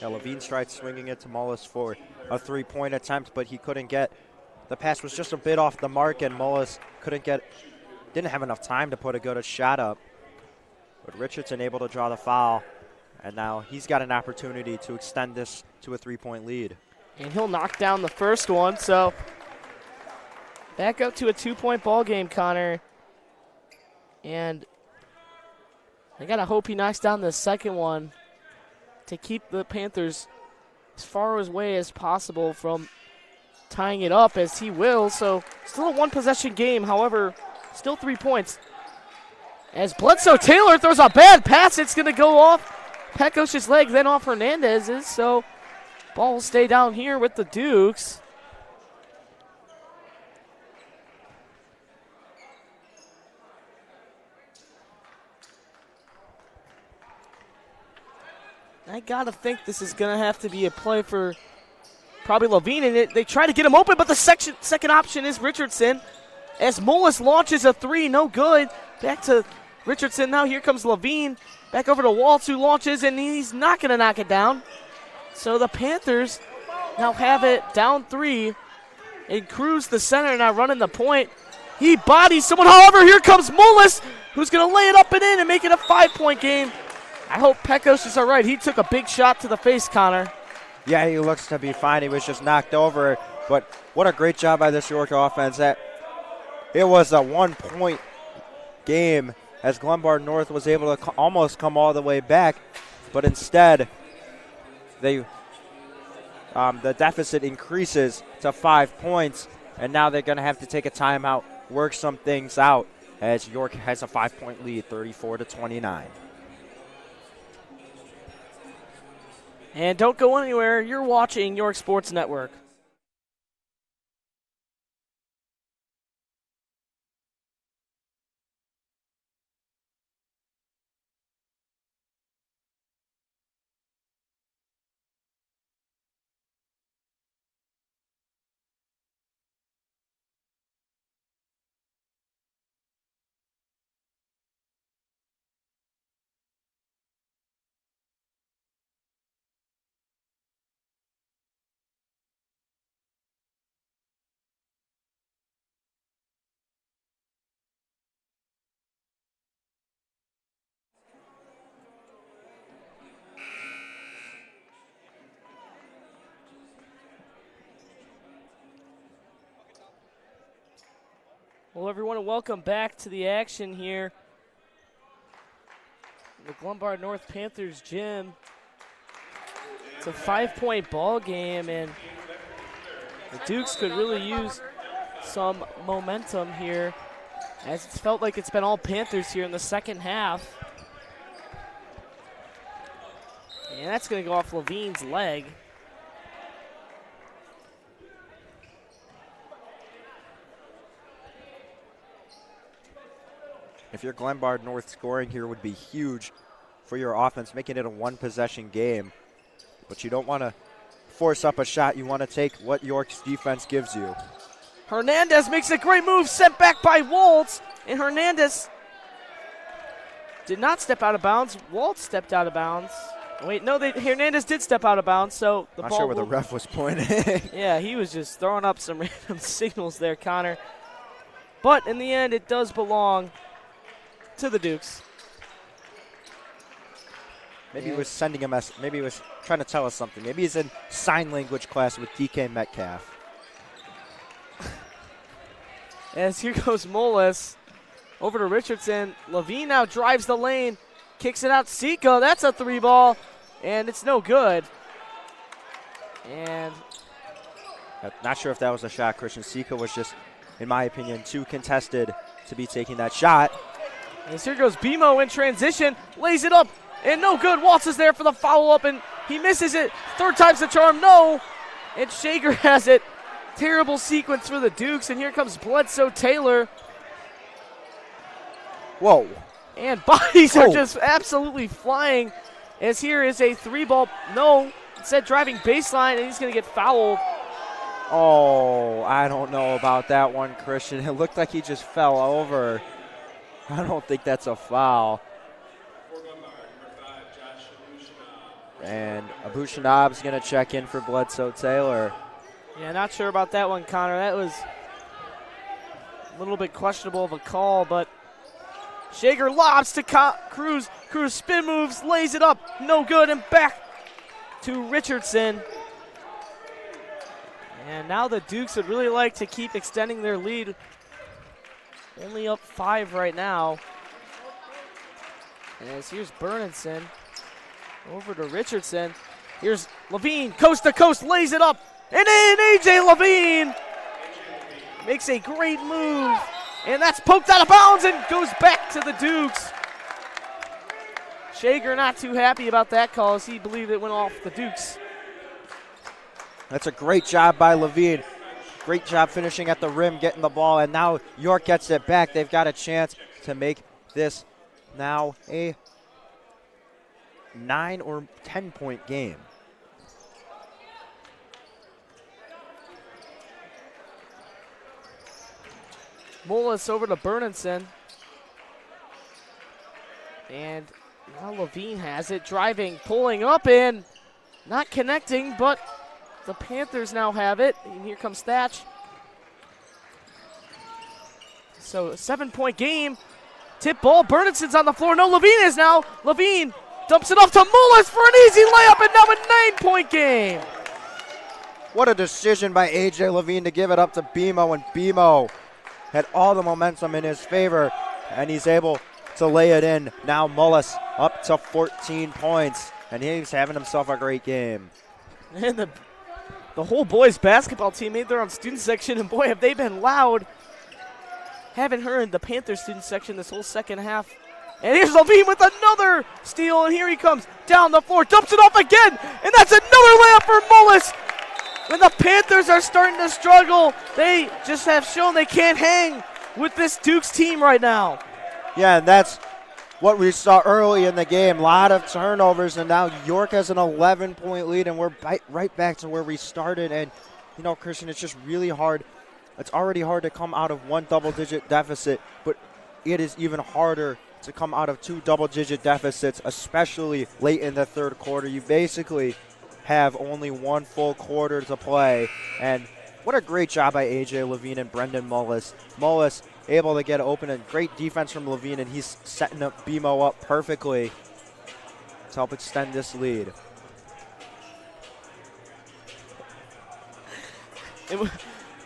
Yeah, Levine tried swinging it to Mullis for a three-point attempt, but he couldn't get. The pass was just a bit off the mark, and Mullis didn't have enough time to put a good shot up. But Richardson able to draw the foul, and now he's got an opportunity to extend this to a three-point lead. And he'll knock down the first one, so back up to a 2-point ball game, Connor. And I gotta hope he knocks down the second one to keep the Panthers as far away as possible from tying it up, as he will. So still a one-possession game, however, still 3 points. As Bledsoe Taylor throws a bad pass, it's going to go off Pekos's leg, then off Hernandez's. So ball will stay down here with the Dukes. I gotta think this is gonna have to be a play for probably Levine, and they try to get him open, but the second option is Richardson. As Mullis launches a three, no good. Back to Richardson now. Here comes Levine. Back over to Waltz, who launches, and he's not gonna knock it down. So the Panthers now have it down 3. And Cruz, the center, now running the point. He bodies someone. However, here comes Mullis, who's gonna lay it up and in and make it a 5-point game. I hope Pekos is all right. He took a big shot to the face, Connor. Yeah, he looks to be fine. He was just knocked over. But what a great job by this York offense. That it was a 1-point game as Glenbard North was able to almost come all the way back. But instead, the deficit increases to 5 points. And now they're going to have to take a timeout, work some things out, as York has a 5-point lead, 34-29. And don't go anywhere. You're watching York Sports Network. Well, everyone, and welcome back to the action here. The Glenbard North Panthers gym. It's a 5-point ball game, and the Dukes could really use some momentum here, as it's felt like it's been all Panthers here in the second half. And that's going to go off Levine's leg. If you're Glenbard North, scoring here would be huge for your offense, making it a one-possession game. But you don't want to force up a shot. You want to take what York's defense gives you. Hernandez makes a great move, sent back by Waltz. And Hernandez did not step out of bounds. Waltz stepped out of bounds. Wait, no, Hernandez did step out of bounds, so the Not ball sure where the ref was pointing. Yeah, he was just throwing up some random signals there, Connor. But in the end, it does belong to the Dukes. Maybe he was sending a message. Maybe he was trying to tell us something. Maybe he's in sign language class with DK Metcalf. As here goes Mullis over to Richardson. Levine now drives the lane, kicks it out. Sika, that's a 3-ball, and it's no good. And not sure if that was a shot. Christian Sika was just, in my opinion, too contested to be taking that shot. as here goes BMO in transition, lays it up, and no good. Waltz is there for the follow-up, and he misses it. Third time's the charm, no. And Shager has it. Terrible sequence for the Dukes, and here comes Bledsoe Taylor. Whoa. And bodies are just absolutely flying, as here is a 3-ball. No, instead driving baseline, and he's going to get fouled. Oh, I don't know about that one, Christian. It looked like he just fell over. I don't think that's a foul. And Abushanab's going to check in for Bledsoe Taylor. Yeah, not sure about that one, Connor. That was a little bit questionable of a call, but Shager lobs to Cruz. Cruz spin moves, lays it up, no good, and back to Richardson. And now the Dukes would really like to keep extending their lead. Only up 5 right now. As here's Bernardson over to Richardson. Here's Levine, coast to coast, lays it up. And in A.J. Levine makes a great move. And that's poked out of bounds and goes back to the Dukes. Shager not too happy about that call, as he believed it went off the Dukes. That's a great job by Levine. Great job finishing at the rim, getting the ball, and now York gets it back. They've got a chance to make this now a 9 or 10-point game. Mullis over to Bernardson. And now Levine has it, driving, pulling up in, not connecting, but the Panthers now have it. And here comes Thatch. So a 7-point game. Tip ball, Bernardson's on the floor. No, Levine is now. Levine dumps it off to Mullis for an easy layup, and now a 9-point game. What a decision by A.J. Levine to give it up to BMO, and BMO had all the momentum in his favor, and he's able to lay it in. Now Mullis up to 14 points, and he's having himself a great game. And the whole boys basketball team made their own student section, and boy, have they been loud. Haven't heard the Panthers student section this whole second half. And here's Levine with another steal, and here he comes down the floor, dumps it off again, and that's another layup for Mullis. When the Panthers are starting to struggle, they just have shown they can't hang with this Dukes team right now. Yeah, and that's what we saw early in the game. A lot of turnovers, and now York has an 11-point lead, and we're right back to where we started. And, you know, Christian, it's just really hard. It's already hard to come out of one double-digit deficit, but it is even harder to come out of 2 double-digit deficits, especially late in the third quarter. You basically have only 1 full quarter to play, and what a great job by A.J. Levine and Brendan Mullis. Mullis able to get open, and great defense from Levine, and he's setting up BMO up perfectly to help extend this lead.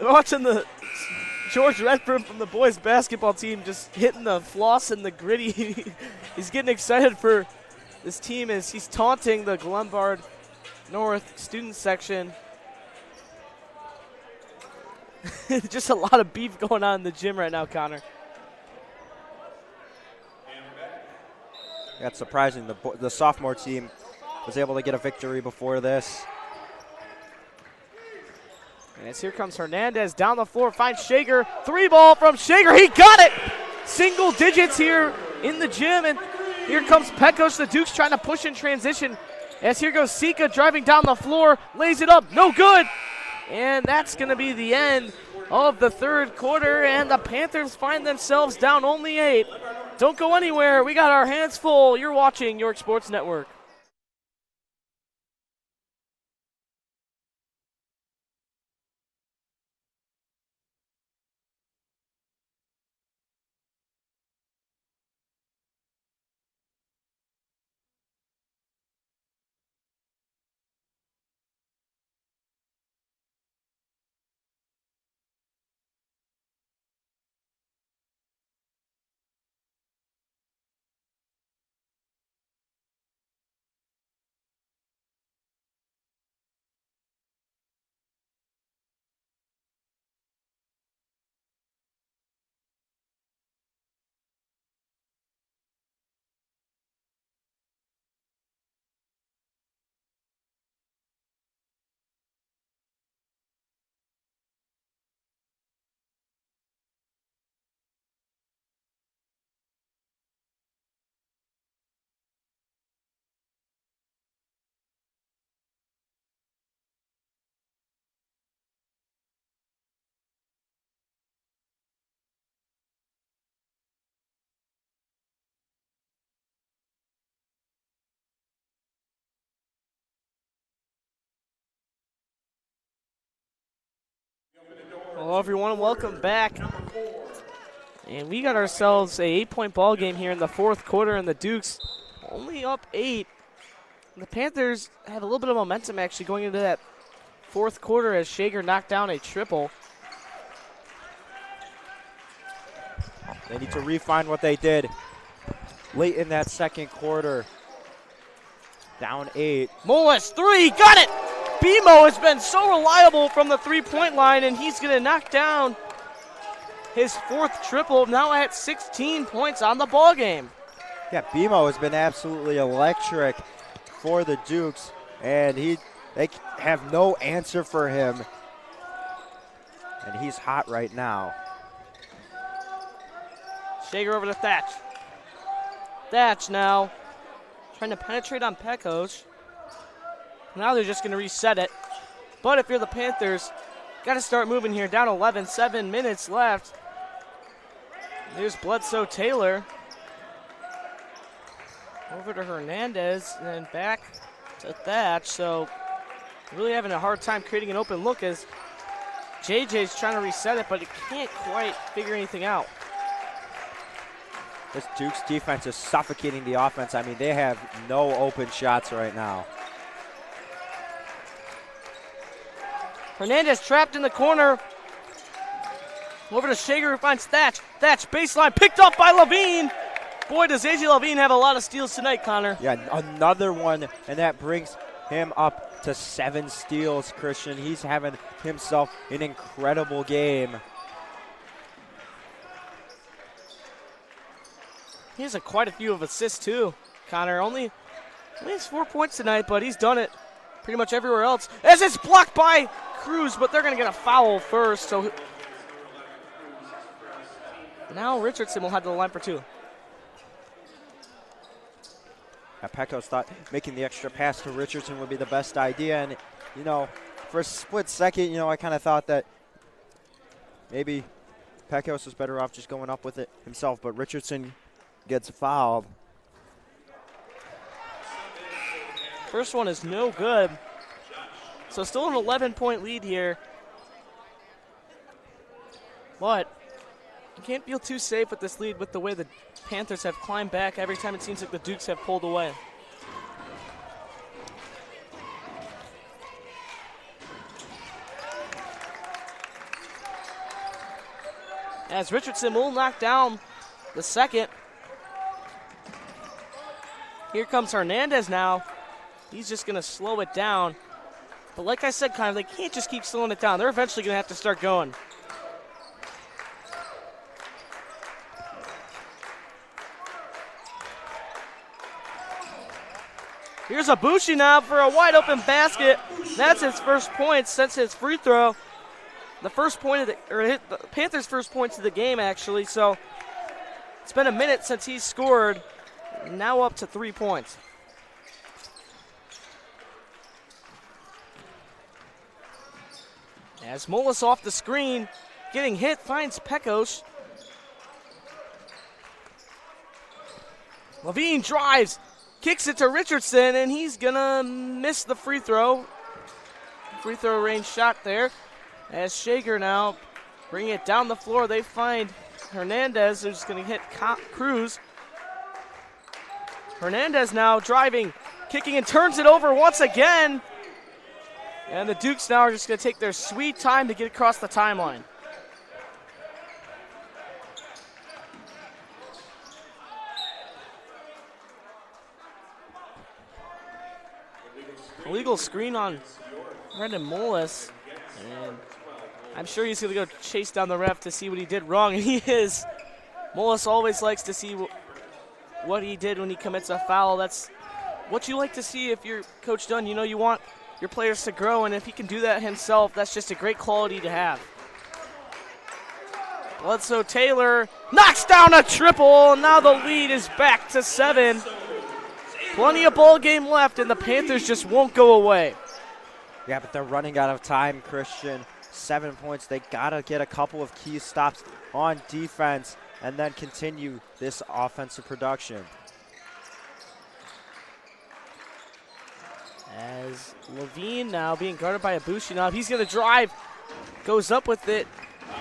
Watching the George Redford from the boys basketball team just hitting the floss and the gritty. He's getting excited for this team as he's taunting the Glenbard North student section. Just a lot of beef going on in the gym right now, Connor. That's surprising. The sophomore team was able to get a victory before this. And as here comes Hernandez down the floor, finds Shager. 3-ball from Shager. He got it! Single digits here in the gym. And here comes Pecos. The Dukes trying to push in transition. As here goes Sika driving down the floor. Lays it up. No good. And that's going to be the end of the third quarter. And the Panthers find themselves down only 8. Don't go anywhere. We got our hands full. You're watching York Sports Network. Hello, everyone. Welcome back. And we got ourselves a 8-point ball game here in the fourth quarter, and the Dukes only up 8. And the Panthers have a little bit of momentum actually going into that fourth quarter as Shager knocked down a triple. They need to refine what they did late in that second quarter. Down 8. Molis, 3, got it! BMO has been so reliable from the three-point line, and he's going to knock down his fourth triple, now at 16 points on the ball game. Yeah, BMO has been absolutely electric for the Dukes, and they have no answer for him, and he's hot right now. Shager over to Thatch. Thatch now trying to penetrate on Pecos. Now they're just going to reset it. But if you're the Panthers, got to start moving here. Down 11, 7 minutes left. There's Bledsoe Taylor. Over to Hernandez and then back to Thatch. So really having a hard time creating an open look as JJ's trying to reset it, but he can't quite figure anything out. This Dukes defense is suffocating the offense. I mean, they have no open shots right now. Hernandez trapped in the corner. Over to Shager who finds Thatch. Thatch baseline picked up by Levine. Boy, does AJ Levine have a lot of steals tonight, Connor. Yeah, another one, and that brings him up to 7 steals, Christian. He's having himself an incredible game. He has quite a few of assists too, Connor. Only has 4 points tonight, but he's done it pretty much everywhere else. As it's blocked by Cruz, but they're going to get a foul first. So now Richardson will head to the line for 2. Pecos thought making the extra pass to Richardson would be the best idea. And, you know, for a split second, you know, I kind of thought that maybe Pecos was better off just going up with it himself. But Richardson gets fouled. First one is no good. So still an 11-point lead here. But you can't feel too safe with this lead with the way the Panthers have climbed back every time it seems like the Dukes have pulled away. as Richardson will knock down the second. Here comes Hernandez now. He's just going to slow it down. But like I said, they can't just keep slowing it down. They're eventually going to have to start going. Here's Ibushi now for a wide open basket. That's his first point since his free throw. The first point of the Panthers' first points of the game, actually. So it's been a minute since he's scored. Now up to 3 points. As Molis off the screen, getting hit, finds Pecos. Levine drives, kicks it to Richardson, and he's gonna miss the free throw. Free throw range shot there. As Shager now bringing it down the floor, they find Hernandez, who's gonna hit Cruz. Hernandez now driving, kicking, and turns it over once again. And the Dukes now are just going to take their sweet time to get across the timeline. Illegal screen on Brendan Molis. And I'm sure he's going to go chase down the ref to see what he did wrong, and he is. Molis always likes to see what he did when he commits a foul. That's what you like to see if you're Coach Dunn. You know, you want your players to grow, and if he can do that himself, that's just a great quality to have. Bledsoe Taylor knocks down a triple, and now the lead is back to 7. Plenty of ball game left, and the Panthers just won't go away. Yeah, but they're running out of time, Christian. 7 points. They got to get a couple of key stops on defense and then continue this offensive production. As Levine now being guarded by Ibushi now. He's going to drive, goes up with it,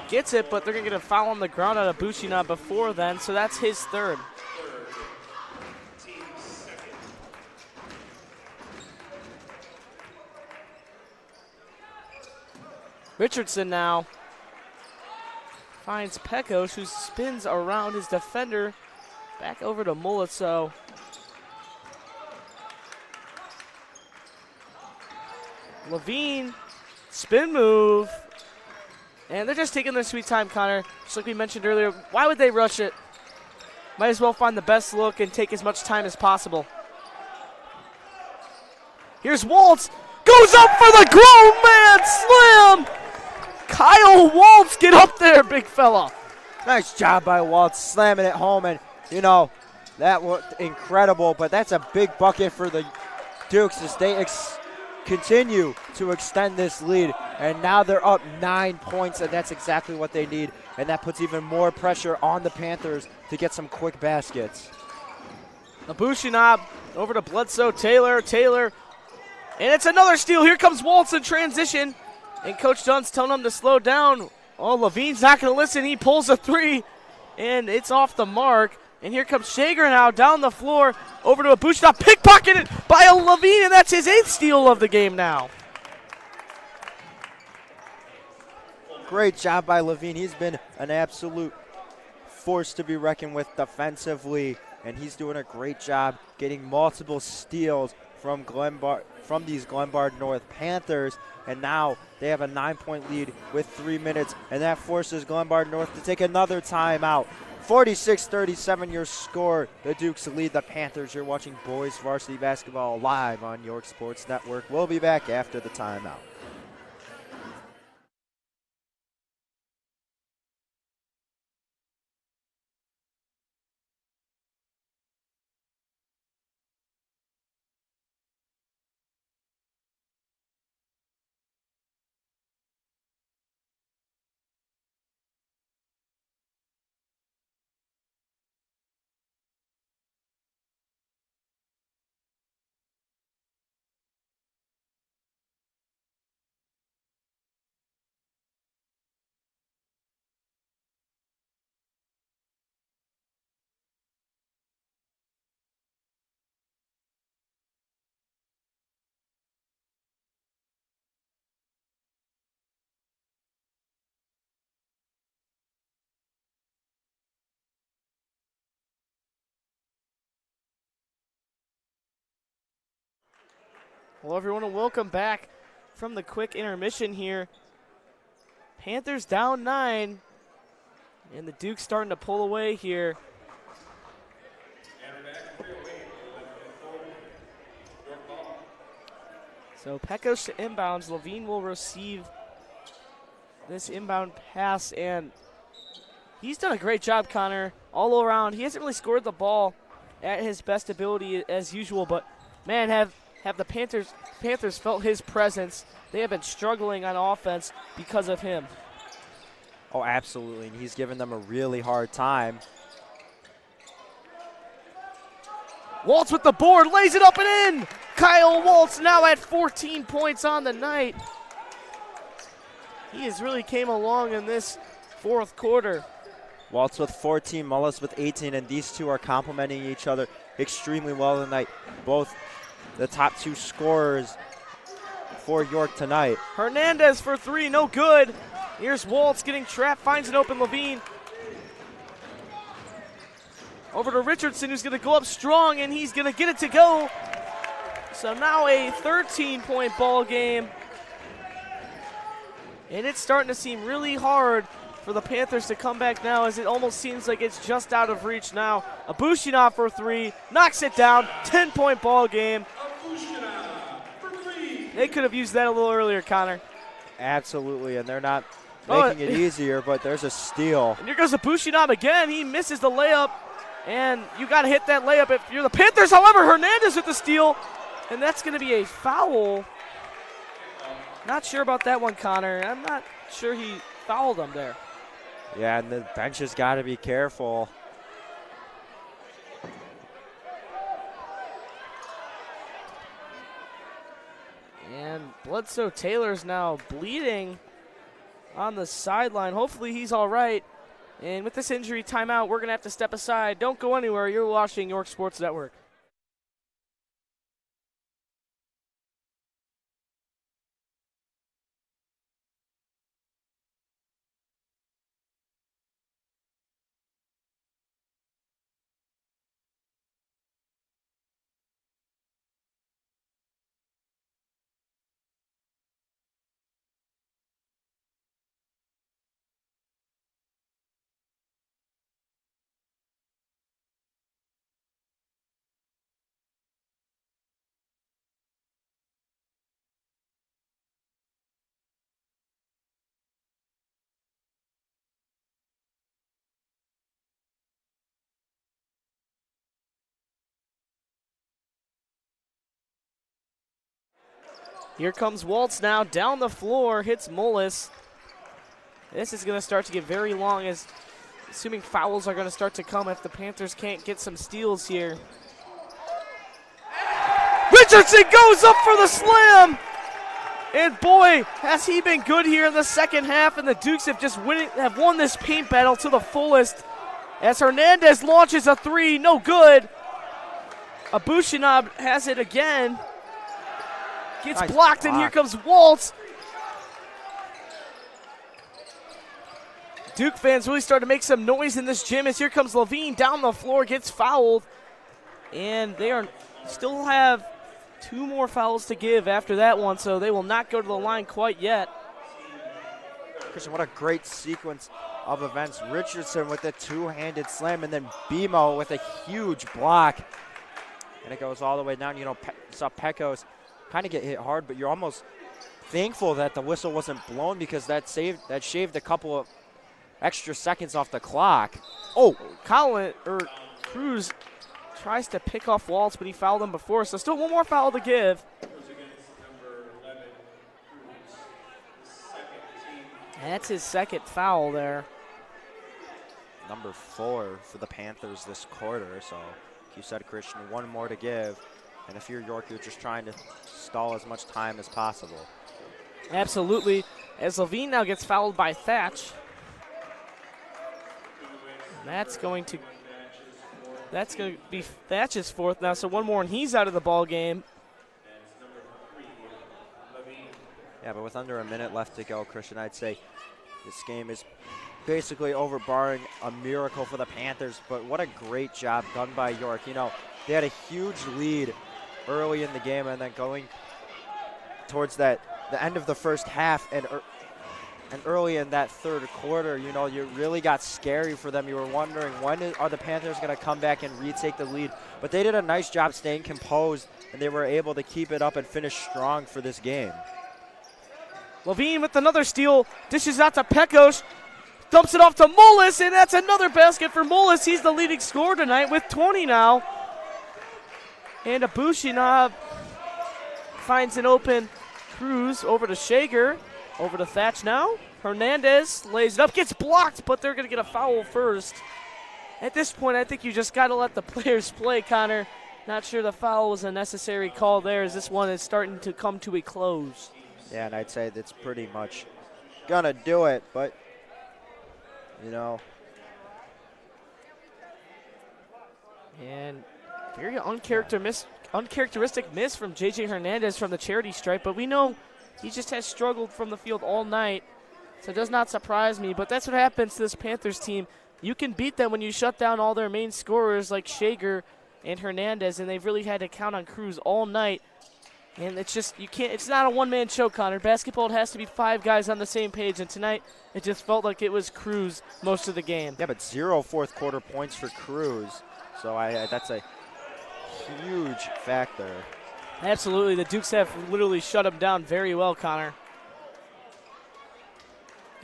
gets it, but they're going to get a foul on the ground on Ibushi now before then, so that's his third. Richardson now finds Pecos, who spins around his defender. Back over to Molitso. Levine, spin move. And they're just taking their sweet time, Connor. Just like we mentioned earlier, why would they rush it? Might as well find the best look and take as much time as possible. Here's Waltz. Goes up for the grown man slam! Kyle Waltz, get up there, big fella. Nice job by Waltz, slamming it home. And, you know, that was incredible. But that's a big bucket for the Dukes as they continue to extend this lead. And now they're up 9 points, and that's exactly what they need. And that puts even more pressure on the Panthers to get some quick baskets. Abushinab over to Bledsoe Taylor. Taylor. And it's another steal. Here comes Waltz in transition. And Coach Dunn's telling him to slow down. Oh, Levine's not going to listen. He pulls a three, and it's off the mark. And here comes Shager now down the floor over to Abushinab. Pickpocketed by a Levine, and that's his 8th steal of the game now. Great job by Levine. He's been an absolute force to be reckoned with defensively, and he's doing a great job getting multiple steals from these Glenbard North Panthers. And now they have a 9-point lead with 3 minutes, and that forces Glenbard North to take another timeout. 46-37 your score. The Dukes lead the Panthers. You're watching boys varsity basketball live on York Sports Network. We'll be back after the timeout. Well, everyone, and welcome back from the quick intermission here. Panthers down 9, and the Duke's starting to pull away here. So Pecos to inbounds. Levine will receive this inbound pass, and he's done a great job, Connor, all around. He hasn't really scored the ball at his best ability as usual, but man, have the Panthers felt his presence. They have been struggling on offense because of him. Oh, absolutely, and he's given them a really hard time. Waltz with the board, lays it up and in. Kyle Waltz now at 14 points on the night. He has really came along in this fourth quarter. Waltz with 14, Mullis with 18, and these two are complementing each other extremely well tonight. Both the top 2 scorers for York tonight. Hernandez for 3, no good. Here's Waltz getting trapped, finds an open Levine. Over to Richardson, who's going to go up strong, and he's going to get it to go. So now a 13-point ball game. And it's starting to seem really hard for the Panthers to come back now, as it almost seems like it's just out of reach now. Abushinov for 3, knocks it down, 10-point ball game. They could have used that a little earlier, Connor. Absolutely, and they're not making it easier, but there's a steal. And here goes Abushinov again. He misses the layup, and you got to hit that layup if you're the Panthers. However, Hernandez with the steal, and that's going to be a foul. Not sure about that one, Connor. I'm not sure he fouled him there. Yeah, and the bench has got to be careful. And Bledsoe Taylor's now bleeding on the sideline. Hopefully he's all right. And with this injury timeout, we're going to have to step aside. Don't go anywhere. You're watching York Sports Network. Here comes Waltz now down the floor, hits Mullis. This is going to start to get very long, as assuming fouls are going to start to come if the Panthers can't get some steals here. Richardson goes up for the slam! And boy, has he been good here in the second half, and the Dukes have won this paint battle to the fullest. As Hernandez launches a 3, no good. Abushinov has it again. Gets Nice blocked, block. and here comes Waltz. Duke fans really starting to make some noise in this gym, as here comes Levine down the floor, gets fouled. And they still have 2 more fouls to give after that one, so they will not go to the line quite yet. Christian, what a great sequence of events. Richardson with a 2-handed slam, and then BMO with a huge block. And it goes all the way down. You know, saw Pecos kind of get hit hard, but you're almost thankful that the whistle wasn't blown, because that shaved a couple of extra seconds off the clock. Oh, Cruz tries to pick off Waltz, but he fouled him before, so still 1 more foul to give. That's his second foul there. Number 4 for the Panthers this quarter, so like you said, Christian, 1 more to give. And if you're York, you're just trying to stall as much time as possible. Absolutely. As Levine now gets fouled by Thatch. That's going to be Thatch's 4th now, so 1 more and he's out of the ball game. Yeah, but with under a minute left to go, Christian, I'd say this game is basically over, barring a miracle for the Panthers. But what a great job done by York. You know, they had a huge lead early in the game, and then going towards the end of the first half and early in that third quarter, you know, you really got scary for them. You were wondering are the Panthers going to come back and retake the lead? But they did a nice job staying composed, and they were able to keep it up and finish strong for this game. Levine with another steal, dishes out to Pekos, dumps it off to Mullis, and that's another basket for Mullis. He's the leading scorer tonight with 20 now. And Abushina finds an open Cruz over to Shager. Over to Thatch now. Hernandez lays it up, gets blocked, but they're going to get a foul first. At this point, I think you just got to let the players play, Connor. Not sure the foul was a necessary call there, as this one is starting to come to a close. Yeah, and I'd say that's pretty much going to do it, but, you know. And very uncharacteristic miss from J.J. Hernandez from the charity stripe, but we know he just has struggled from the field all night, so it does not surprise me. But that's what happens to this Panthers team. You can beat them when you shut down all their main scorers like Shager and Hernandez, and they've really had to count on Cruz all night. And it's just, you can't, it's not a one-man show, Connor. Basketball, it has to be 5 guys on the same page, and tonight it just felt like it was Cruz most of the game. Yeah, but 0 fourth quarter points for Cruz, so that's a huge factor. Absolutely. The Dukes have literally shut him down very well, Connor.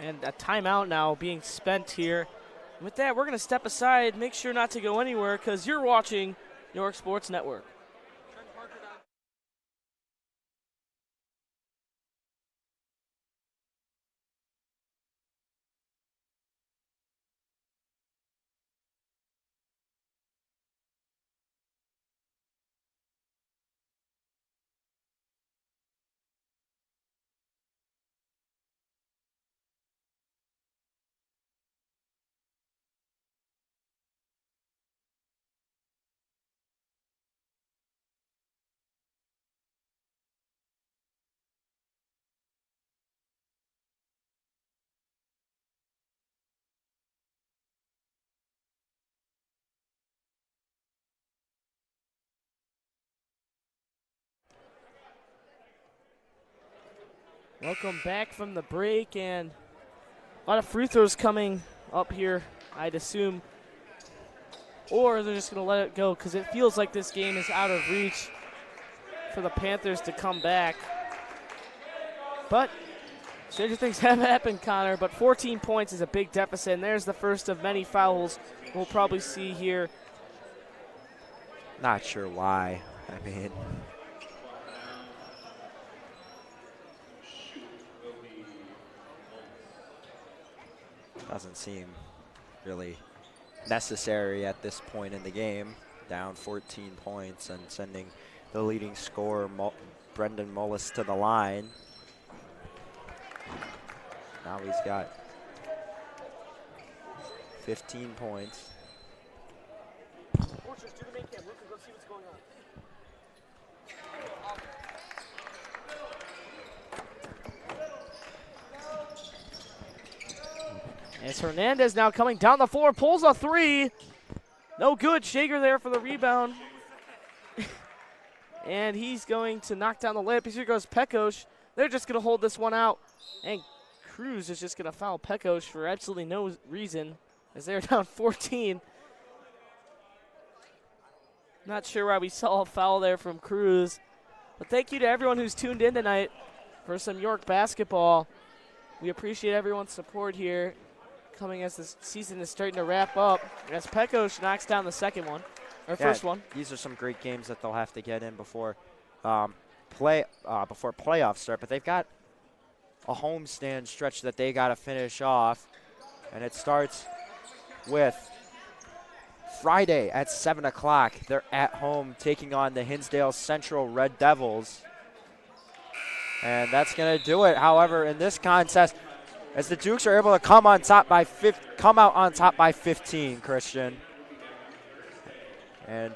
And a timeout now being spent here. With that, we're going to step aside. Make sure not to go anywhere because you're watching York Sports Network. Welcome back from the break, and a lot of free throws coming up here, I'd assume. Or they're just going to let it go because it feels like this game is out of reach for the Panthers to come back. But stranger things have happened, Connor, but 14 points is a big deficit, and there's the first of many fouls we'll probably see here. Not sure why. I mean, doesn't seem really necessary at this point in the game. Down 14 points and sending the leading scorer, Brendan Mullis, to the line. Now he's got 15 points. Borchers, do the main cam. Luca, go see what's going on. It's Hernandez now coming down the floor, pulls a 3. No good. Shager there for the rebound. And he's going to knock down the layup. Here goes Pekos. They're just going to hold this one out. And Cruz is just going to foul Pekos for absolutely no reason as they're down 14. Not sure why we saw a foul there from Cruz. But thank you to everyone who's tuned in tonight for some York basketball. We appreciate everyone's support here, coming as this season is starting to wrap up. As Pekos knocks down the second one, or first one. These are some great games that they'll have to get in before playoffs start. But they've got a homestand stretch that they got to finish off, and it starts with Friday at 7 o'clock. They're at home taking on the Hinsdale Central Red Devils, and that's going to do it. However, in this contest, as the Dukes are able to come out on top by 15, Christian. And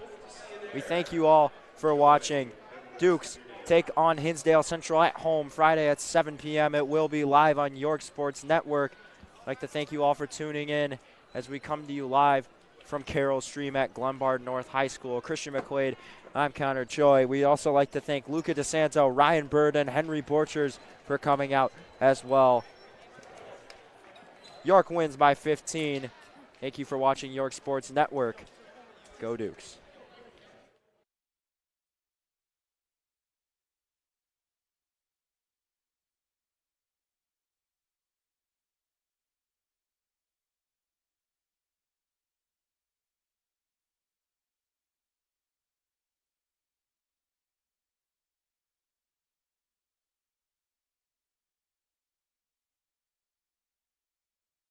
we thank you all for watching. Dukes take on Hinsdale Central at home Friday at 7 p.m. It will be live on York Sports Network. I'd like to thank you all for tuning in as we come to you live from Carroll Stream at Glenbard North High School. Christian McQuade, I'm Connor Choi. We'd also like to thank Luca DeSanto, Ryan Byrd, and Henry Borchers for coming out as well. York wins by 15. Thank you for watching York Sports Network. Go Dukes.